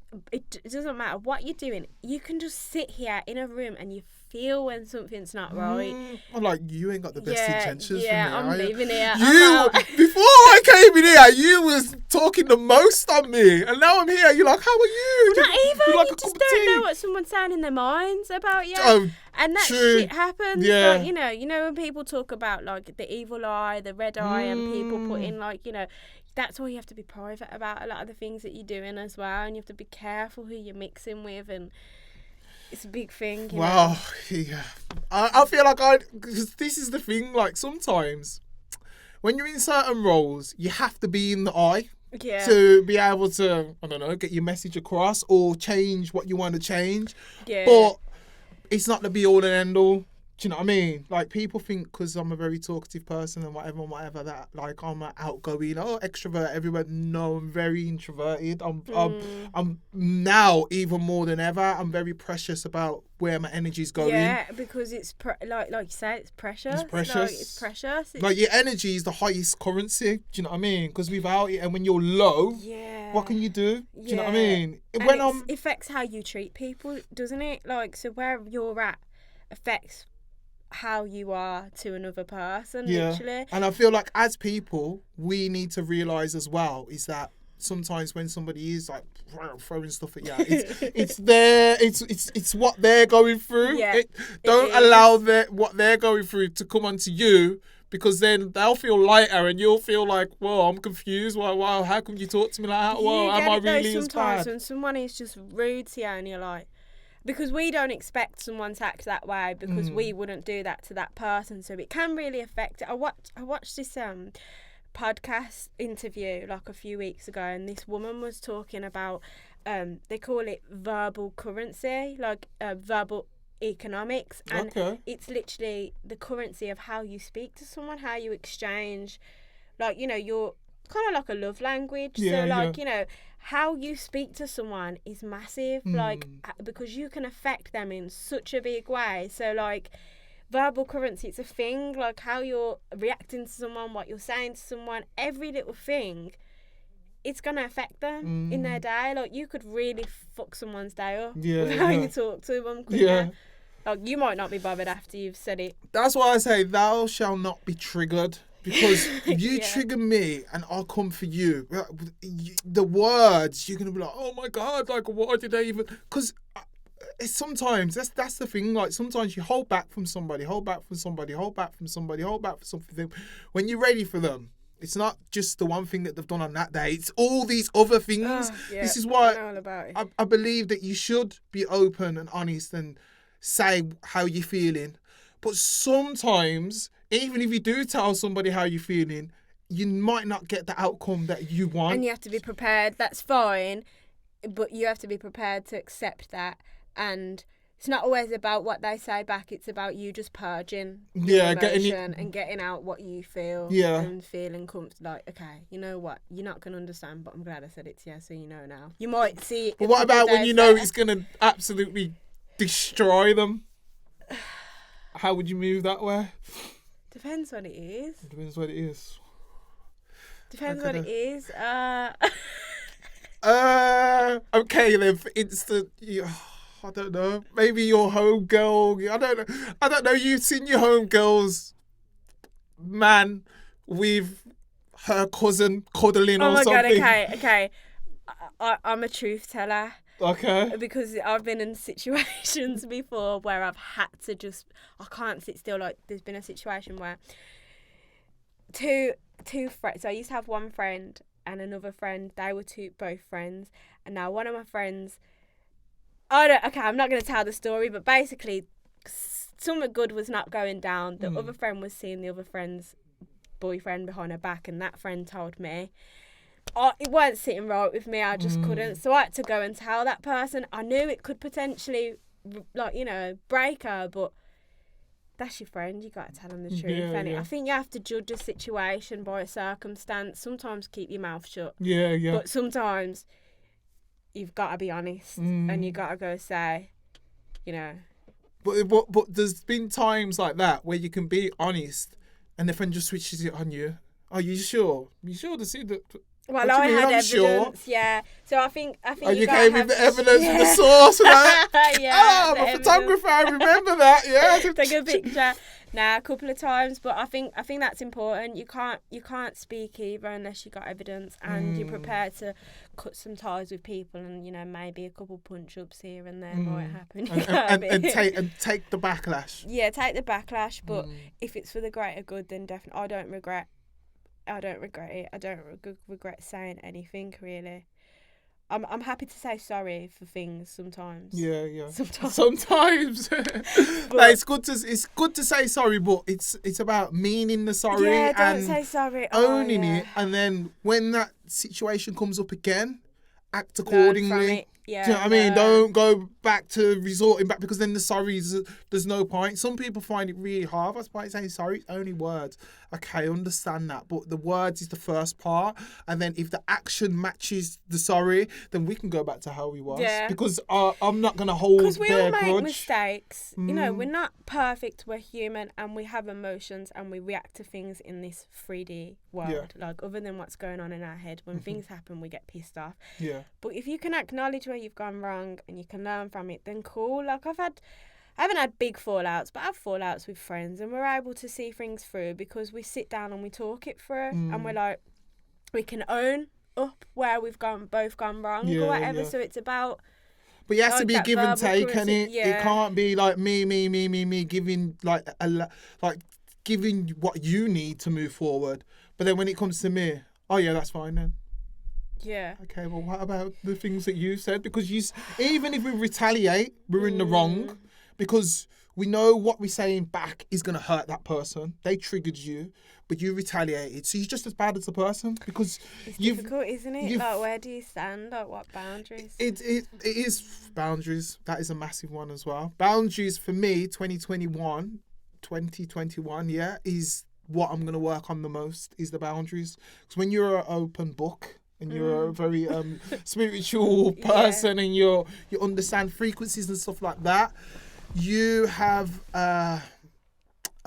Speaker 2: doesn't matter what you're doing. You can just sit here in a room and you feel when something's not right.
Speaker 1: I'm like, you ain't got the best intentions for me.
Speaker 2: Yeah, I'm leaving here.
Speaker 1: Before I came in here, you was talking the most on me, and now I'm here. You're like, how are you?
Speaker 2: Well, not even. Like you just don't know what someone's saying in their minds about you. And that shit happens.
Speaker 1: Yeah.
Speaker 2: Like, you know when people talk about like the evil eye, the red eye, and people putting like, that's why you have to be private about a lot of the things that you're doing as well, and you have to be careful who you're mixing with, and it's a big thing.
Speaker 1: Wow, yeah. I feel like because this is the thing, like sometimes when you're in certain roles, you have to be in the eye to be able to, I don't know, get your message across or change what you want to change. Yeah. But it's not the be all and end all. Do you know what I mean? Like, people think because I'm a very talkative person and whatever, that, like, I'm an outgoing, extrovert everywhere. No, I'm very introverted. I'm now, even more than ever, I'm very precious about where my energy's going.
Speaker 2: Yeah, because it's, like you say, it's precious.
Speaker 1: It's precious.
Speaker 2: Like, it's precious.
Speaker 1: Like, your energy is the highest currency. Do you know what I mean? Because without it, and when you're low, what can you do? Do you know what I mean?
Speaker 2: And it affects how you treat people, doesn't it? Like, so where you're at affects how you are to another person, literally. And
Speaker 1: I feel like as people, we need to realise as well is that sometimes when somebody is like throwing stuff at you, it's what they're going through.
Speaker 2: Yeah,
Speaker 1: don't allow what they're going through to come onto you, because then they'll feel lighter and you'll feel like, whoa, I'm confused. Wow, how come you talk to me like that? Whoa, am I really as bad?
Speaker 2: Sometimes when someone is just rude to you and you're like, because we don't expect someone to act that way because we wouldn't do that to that person, so it can really affect it. I watched this podcast interview like a few weeks ago, and this woman was talking about they call it verbal currency, like verbal economics, and it's literally the currency of how you speak to someone, how you exchange, like, you're kind of like a love language. How you speak to someone is massive, like, because you can affect them in such a big way. So, like, verbal currency, it's a thing, like how you're reacting to someone, what you're saying to someone, every little thing, it's going to affect them in their day. Like, you could really fuck someone's day up with how you talk to them. Like, you might not be bothered after you've said it.
Speaker 1: That's why I say, thou shalt not be triggered Because you trigger me and I'll come for you. The words, you're going to be like, oh my God, like, why did they even... Because sometimes, that's the thing, like, sometimes you hold back from somebody, hold back from somebody, hold back from somebody, hold back for something. When you're ready for them, it's not just the one thing that they've done on that day. It's all these other things. This is why I believe that you should be open and honest and say how you're feeling. But sometimes, even if you do tell somebody how you're feeling, you might not get the outcome that you want.
Speaker 2: And you have to be prepared. That's fine. But you have to be prepared to accept that. And it's not always about what they say back. It's about you just purging emotion and getting out what you feel. And feeling comfortable. Like, okay, you know what? You're not going to understand, but I'm glad I said it to you, so you know now. You might see it.
Speaker 1: But what about when you know it's going to absolutely destroy them? How would you move that way?
Speaker 2: Depends what it is.
Speaker 1: Depends what it is.
Speaker 2: Depends what it is.
Speaker 1: Okay, then, for instance, I don't know. Maybe your home girl. I don't know. You've seen your home girl's man with her cousin cuddling or something.
Speaker 2: Oh my God, okay. I'm a truth teller.
Speaker 1: Okay.
Speaker 2: Because I've been in situations before where I've had to I can't sit still. Like, there's been a situation where two friends, so I used to have one friend and another friend, they were both friends, and now one of my friends, I'm not going to tell the story, but basically something good was not going down. The other friend was seeing the other friend's boyfriend behind her back, and that friend told me. It weren't sitting right with me. I just couldn't. So I had to go and tell that person. I knew it could potentially, break her, but that's your friend. You got to tell them the truth. I think you have to judge a situation by a circumstance. Sometimes keep your mouth shut.
Speaker 1: Yeah.
Speaker 2: But sometimes you've got to be honest, and you got to go say,
Speaker 1: But there's been times like that where you can be honest, and the friend just switches it on you. Are you sure? You sure to see that?
Speaker 2: Well, I had evidence,
Speaker 1: sure.
Speaker 2: yeah. So I think
Speaker 1: you came with the evidence with the source, right?
Speaker 2: Yeah.
Speaker 1: I'm a photographer. I remember that. Yeah.
Speaker 2: Take a picture. A couple of times, but I think that's important. You can't speak either unless you got evidence and you're prepared to cut some ties with people, and maybe a couple punch ups here and there might happen.
Speaker 1: And take the backlash.
Speaker 2: Yeah, take the backlash. But if it's for the greater good, then definitely I don't regret it. I don't regret saying anything, really. I'm happy to say sorry for things sometimes.
Speaker 1: Yeah.
Speaker 2: Sometimes.
Speaker 1: Like, it's good to say sorry, but it's about meaning the sorry.
Speaker 2: Yeah, don't
Speaker 1: and
Speaker 2: say sorry.
Speaker 1: Owning it, and then when that situation comes up again, act accordingly.
Speaker 2: Yeah,
Speaker 1: do you know what I mean? Don't go back to resorting back, because then the sorries, there's no point. Some people find it really hard. That's why saying sorry, it's only words. Okay, I understand that. But the words is the first part. And then if the action matches the sorry, then we can go back to how we was.
Speaker 2: Yeah.
Speaker 1: Because I'm not going to hold
Speaker 2: Because we all make
Speaker 1: grudge.
Speaker 2: mistakes. We're not perfect. We're human, and we have emotions, and we react to things in this 3D world.
Speaker 1: Yeah.
Speaker 2: Like, other than what's going on in our head. When things happen, we get pissed off.
Speaker 1: Yeah.
Speaker 2: But if you can acknowledge where you've gone wrong and you can learn from it, then cool. Like, I haven't had big fallouts, but I have fallouts with friends, and we're able to see things through because we sit down and we talk it through, and we're like, we can own up where we've both gone wrong or whatever. So it's about.
Speaker 1: But you have to be give and take, and it can't be like me, giving giving what you need to move forward. But then when it comes to me, oh yeah, that's fine then.
Speaker 2: Yeah.
Speaker 1: Okay, well, what about the things that you said? Because even if we retaliate, we're in the wrong, because we know what we're saying back is going to hurt that person. They triggered you, but you retaliated. So you're just as bad as the person, because
Speaker 2: it's difficult, isn't it? Like, where do you stand? Like, what boundaries?
Speaker 1: It is boundaries. That is a massive one as well. Boundaries for me, 2021, is what I'm going to work on the most, is the boundaries. Because when you're an open book, and you're a very spiritual person, and you understand frequencies and stuff like that, you have a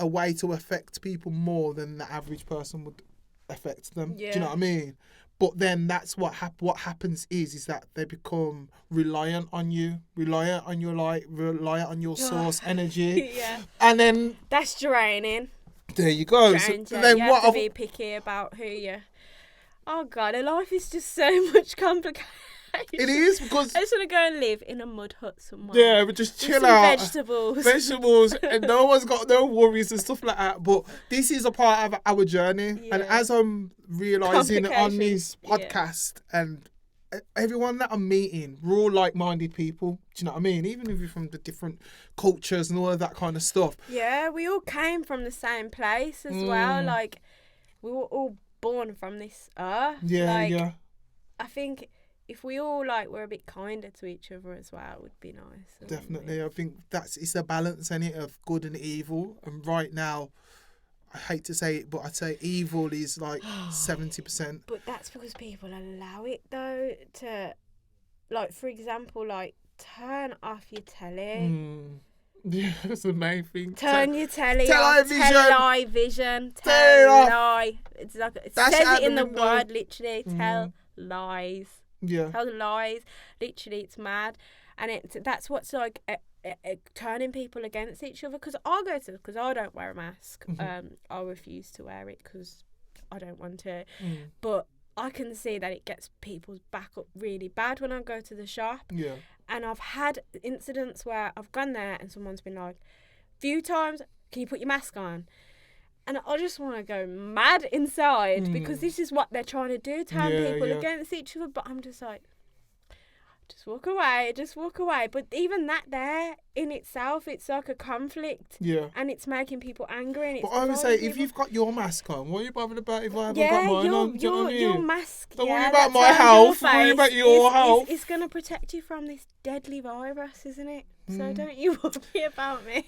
Speaker 1: way to affect people more than the average person would affect them.
Speaker 2: Yeah.
Speaker 1: Do you know what I mean? But then that's what happens is that they become reliant on you, reliant on your light, reliant on your source energy.
Speaker 2: Yeah.
Speaker 1: And then
Speaker 2: that's draining.
Speaker 1: There you go.
Speaker 2: stranger.
Speaker 1: So then
Speaker 2: You
Speaker 1: what?
Speaker 2: have to be picky about who you. Oh God, life is just so much complicated.
Speaker 1: It is because
Speaker 2: I just want to go and live in a mud hut somewhere.
Speaker 1: yeah, but just
Speaker 2: with
Speaker 1: chill
Speaker 2: some
Speaker 1: out.
Speaker 2: Vegetables,
Speaker 1: and no one's got no worries and stuff like that. But this is a part of our journey, and as I'm realizing on this podcast and everyone that I'm meeting, we're all like-minded people. Do you know what I mean? Even if you're from the different cultures and all of that kind of stuff.
Speaker 2: Yeah, we all came from the same place as well. Like, we were all born from this earth.
Speaker 1: Yeah.
Speaker 2: I think if we all were a bit kinder to each other as well, it would be nice.
Speaker 1: Definitely, I think it's a balance in it of good and evil. And right now, I hate to say it, but I'd say evil is like 70%.
Speaker 2: But that's because people allow it though to, for example, turn off your telly.
Speaker 1: Yeah, that's the main thing.
Speaker 2: Turn your telly
Speaker 1: off.
Speaker 2: Television. Tell It's like it says it in the word literally. Tell lies.
Speaker 1: Yeah.
Speaker 2: Tell lies. Literally, it's mad, and that's what's turning people against each other. Because I don't wear a mask. I refuse to wear it because I don't want to. But I can see that it gets people's back up really bad when I go to the shop.
Speaker 1: Yeah.
Speaker 2: And I've had incidents where I've gone there and someone's been like, few times, can you put your mask on? And I just want to go mad inside because this is what they're trying to do, turn people against each other. But I'm just like, just walk away. But even that there in itself, it's like a conflict.
Speaker 1: Yeah.
Speaker 2: And it's making people angry. And it's
Speaker 1: but I would say, if you've got your mask on, what are you bothered about if I haven't got mine on? Do you know what I mean?
Speaker 2: Your mask.
Speaker 1: Don't worry about my health. Worry about your health.
Speaker 2: It's going to protect you from this deadly virus, isn't it? So don't you worry about me.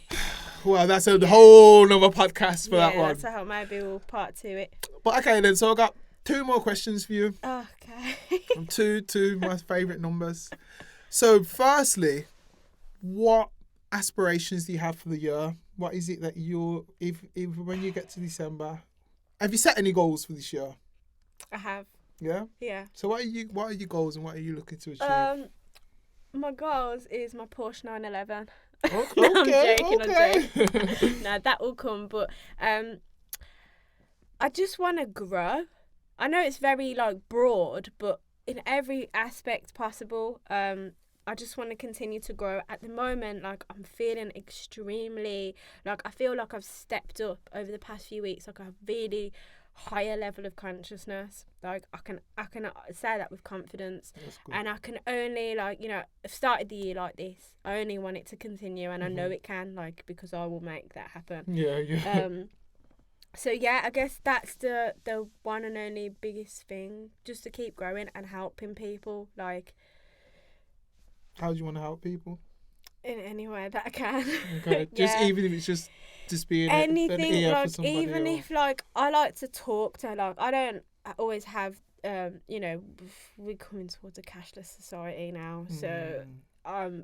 Speaker 1: Well, that's a whole nother podcast for that one.
Speaker 2: That's how maybe we'll part to it.
Speaker 1: But okay then, so I got 2 more questions for you.
Speaker 2: Okay.
Speaker 1: Two my favourite numbers. So firstly, what aspirations do you have for the year? What is it that if when you get to December, have you set any goals for this year?
Speaker 2: I have.
Speaker 1: Yeah?
Speaker 2: Yeah.
Speaker 1: So what are your goals and what are you looking to achieve?
Speaker 2: My goals is my Porsche 911.
Speaker 1: Okay,
Speaker 2: No, I'm joking.
Speaker 1: okay.
Speaker 2: No, that will come, but I just want to grow. I know it's very broad, but in every aspect possible. I just want to continue to grow. At the moment, I'm feeling extremely I feel like I've stepped up over the past few weeks. I have really higher level of consciousness. I can say that with confidence. And I can only I've started the year like this. I only want it to continue, and I know it can because I will make that happen.
Speaker 1: Yeah.
Speaker 2: So yeah, I guess that's the one and only biggest thing, just to keep growing and helping people.
Speaker 1: How do you want to help people?
Speaker 2: In any way that I can.
Speaker 1: Okay. Even if it's just being
Speaker 2: anything,
Speaker 1: an ear for somebody,
Speaker 2: even if I like to talk to I don't always have we're coming towards a cashless society now, so I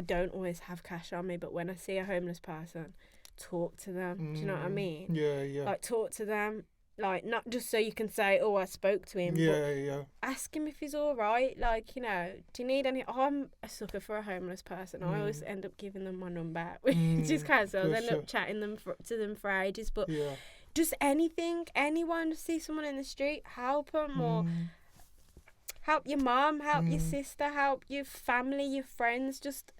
Speaker 2: don't always have cash on me, but when I see a homeless person, talk to them. Do you know what I mean?
Speaker 1: Yeah.
Speaker 2: Talk to them. Not just so you can say, oh, I spoke to him.
Speaker 1: Yeah.
Speaker 2: Ask him if he's all right. Do you need any? I'm a sucker for a homeless person. I always end up giving them my number, which is kind of so I end up chatting to them for ages. But just anything, anyone, see someone in the street, help them, or help your mum, help your sister, help your family, your friends. Just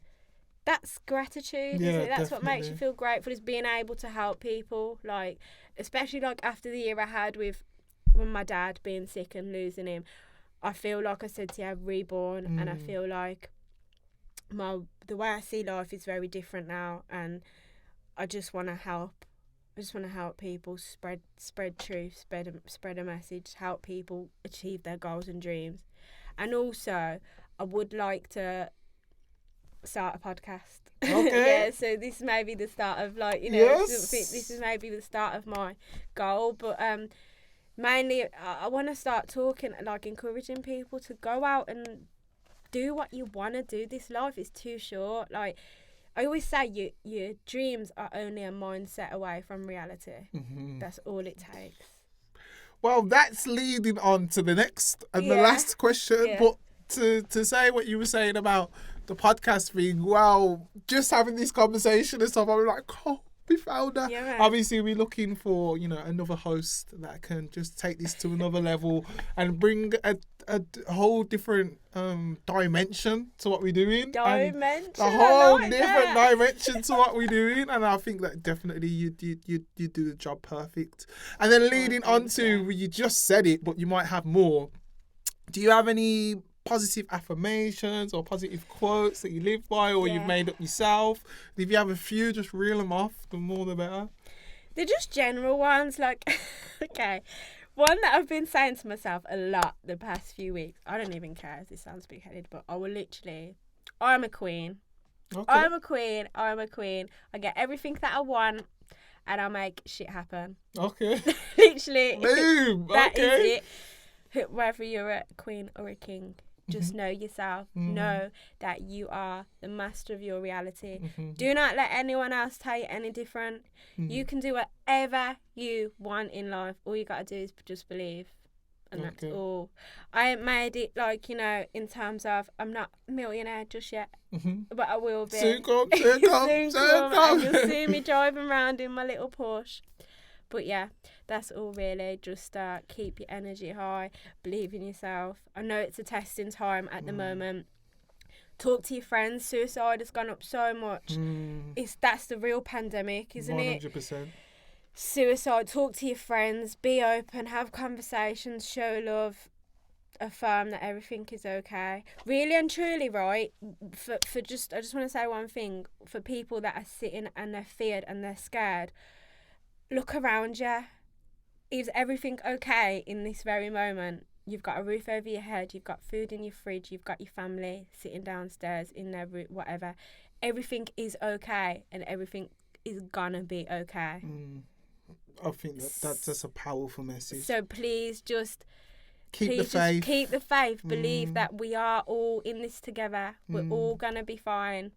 Speaker 2: that's gratitude.
Speaker 1: Yeah,
Speaker 2: isn't it? That's
Speaker 1: definitely.
Speaker 2: what makes you feel grateful, is being able to help people. Especially after the year I had with my dad being sick and losing him, I feel like I said to you, I've reborn, and I feel like the way I see life is very different now, and I just want to help. I just want to help people spread truth, spread a message, help people achieve their goals and dreams, and also I would like to start a podcast.
Speaker 1: Okay.
Speaker 2: Yeah, so this may be the start of
Speaker 1: Yes.
Speaker 2: this is maybe the start of my goal, but mainly I want to start talking, encouraging people to go out and do what you want to do. This life is too short. I always say your dreams are only a mindset away from reality. That's all it takes.
Speaker 1: Well, that's leading on to the next and the last question, but to say what you were saying about the podcast thing, just having this conversation and stuff, I'm like, oh, We found her.
Speaker 2: Yeah, man.
Speaker 1: Obviously, we're looking for, you know, another host that can just take this to another level and bring a whole different dimension to what we're doing.
Speaker 2: Dimension.
Speaker 1: A whole
Speaker 2: like
Speaker 1: different
Speaker 2: that.
Speaker 1: dimension to what we're doing. And I think that definitely you do the job perfect. And then leading on to, you just said it, but you might have more. Do you have any positive affirmations or positive quotes that you live by or you've made up yourself? If you have a few, just reel them off. The more the better.
Speaker 2: They're just general ones, like, okay, one that I've been saying to myself a lot the past few weeks. I don't even care if this sounds big-headed, but I will literally, I'm a queen. Okay. I'm a queen. I get everything that I want and I make shit happen.
Speaker 1: Okay.
Speaker 2: Literally.
Speaker 1: Boom.
Speaker 2: That
Speaker 1: okay.
Speaker 2: is it. Whether you're a queen or a king, just know yourself. Know that you are the master of your reality. Do not let anyone else tell you any different. You can do whatever you want in life. All you got to do is just believe. And that's all. I ain't made it, like, you know, in terms of I'm not a millionaire just yet. But I will be.
Speaker 1: Soon come.
Speaker 2: And you'll see me driving around in my little Porsche. But yeah, that's all really. Just keep your energy high, believe in yourself. I know it's a testing time at the moment. Talk to your friends. Suicide has gone up so much. That's the real pandemic, isn't 100%. It?
Speaker 1: 100%.
Speaker 2: Suicide. Talk to your friends. Be open. Have conversations. Show love. Affirm that everything is okay. Really and truly, right? I just want to say one thing. For people that are sitting and they're feared and they're scared, look around you. Is everything okay in this very moment? You've got a roof over your head. You've got food in your fridge. You've got your family sitting downstairs in their room, whatever. Everything is okay and everything is gonna be okay.
Speaker 1: I think that's a powerful message.
Speaker 2: So please just
Speaker 1: keep the faith.
Speaker 2: Keep the faith. Believe that we are all in this together. We're all gonna be fine.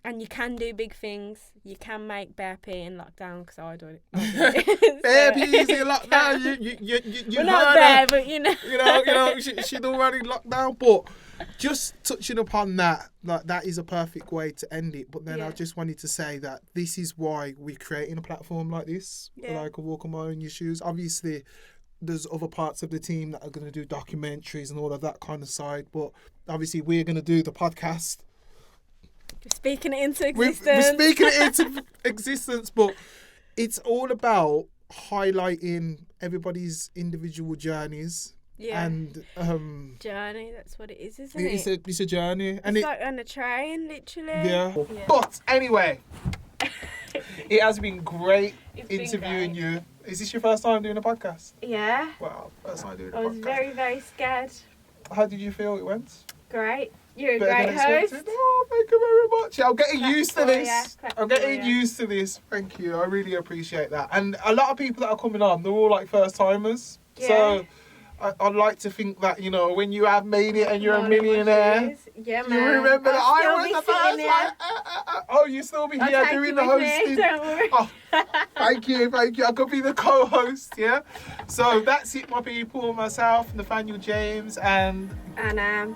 Speaker 2: And you can do big things. You can make bear pee in lockdown, because I do it.
Speaker 1: Bear peas in lockdown. You
Speaker 2: well, not bear, but you know.
Speaker 1: She'd already locked down. But just touching upon that, like, that is a perfect way to end it. But then I just wanted to say that this is why we're creating a platform like this. Like a walk on my own your shoes. Obviously, there's other parts of the team that are going to do documentaries and all of that kind of side. But obviously, we're going to do the podcast.
Speaker 2: Speaking it into existence.
Speaker 1: We're speaking it into existence, but it's all about highlighting everybody's individual journeys. Yeah. And
Speaker 2: journey, that's what it is, isn't
Speaker 1: it? It's a journey. And
Speaker 2: it's like on a train, literally.
Speaker 1: Yeah. But anyway, it has been great interviewing you. Is this your first time doing a podcast?
Speaker 2: Yeah.
Speaker 1: Wow, first time doing a podcast.
Speaker 2: I was very, very scared.
Speaker 1: How did you feel it went?
Speaker 2: Great. You're a great host.
Speaker 1: Oh, thank you very much. I'm getting used to this. I'm getting used to this. Thank you. I really appreciate that. And a lot of people that are coming on, they're all like first timers. Yeah. So I'd like to think that, you know, when you have made it and you're a millionaire,
Speaker 2: you
Speaker 1: remember that I was the first. Oh, you still be here doing the hosting.
Speaker 2: Don't worry.
Speaker 1: Oh, thank you. I could be the co-host. Yeah. So that's it, my people. Myself, Nathaniel James, and
Speaker 2: Anam.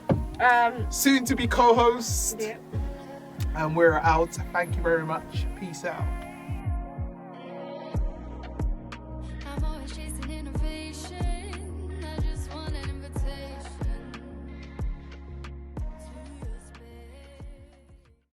Speaker 1: Soon to be co-host.
Speaker 2: Yep.
Speaker 1: And we're out. Thank you very much. Peace out.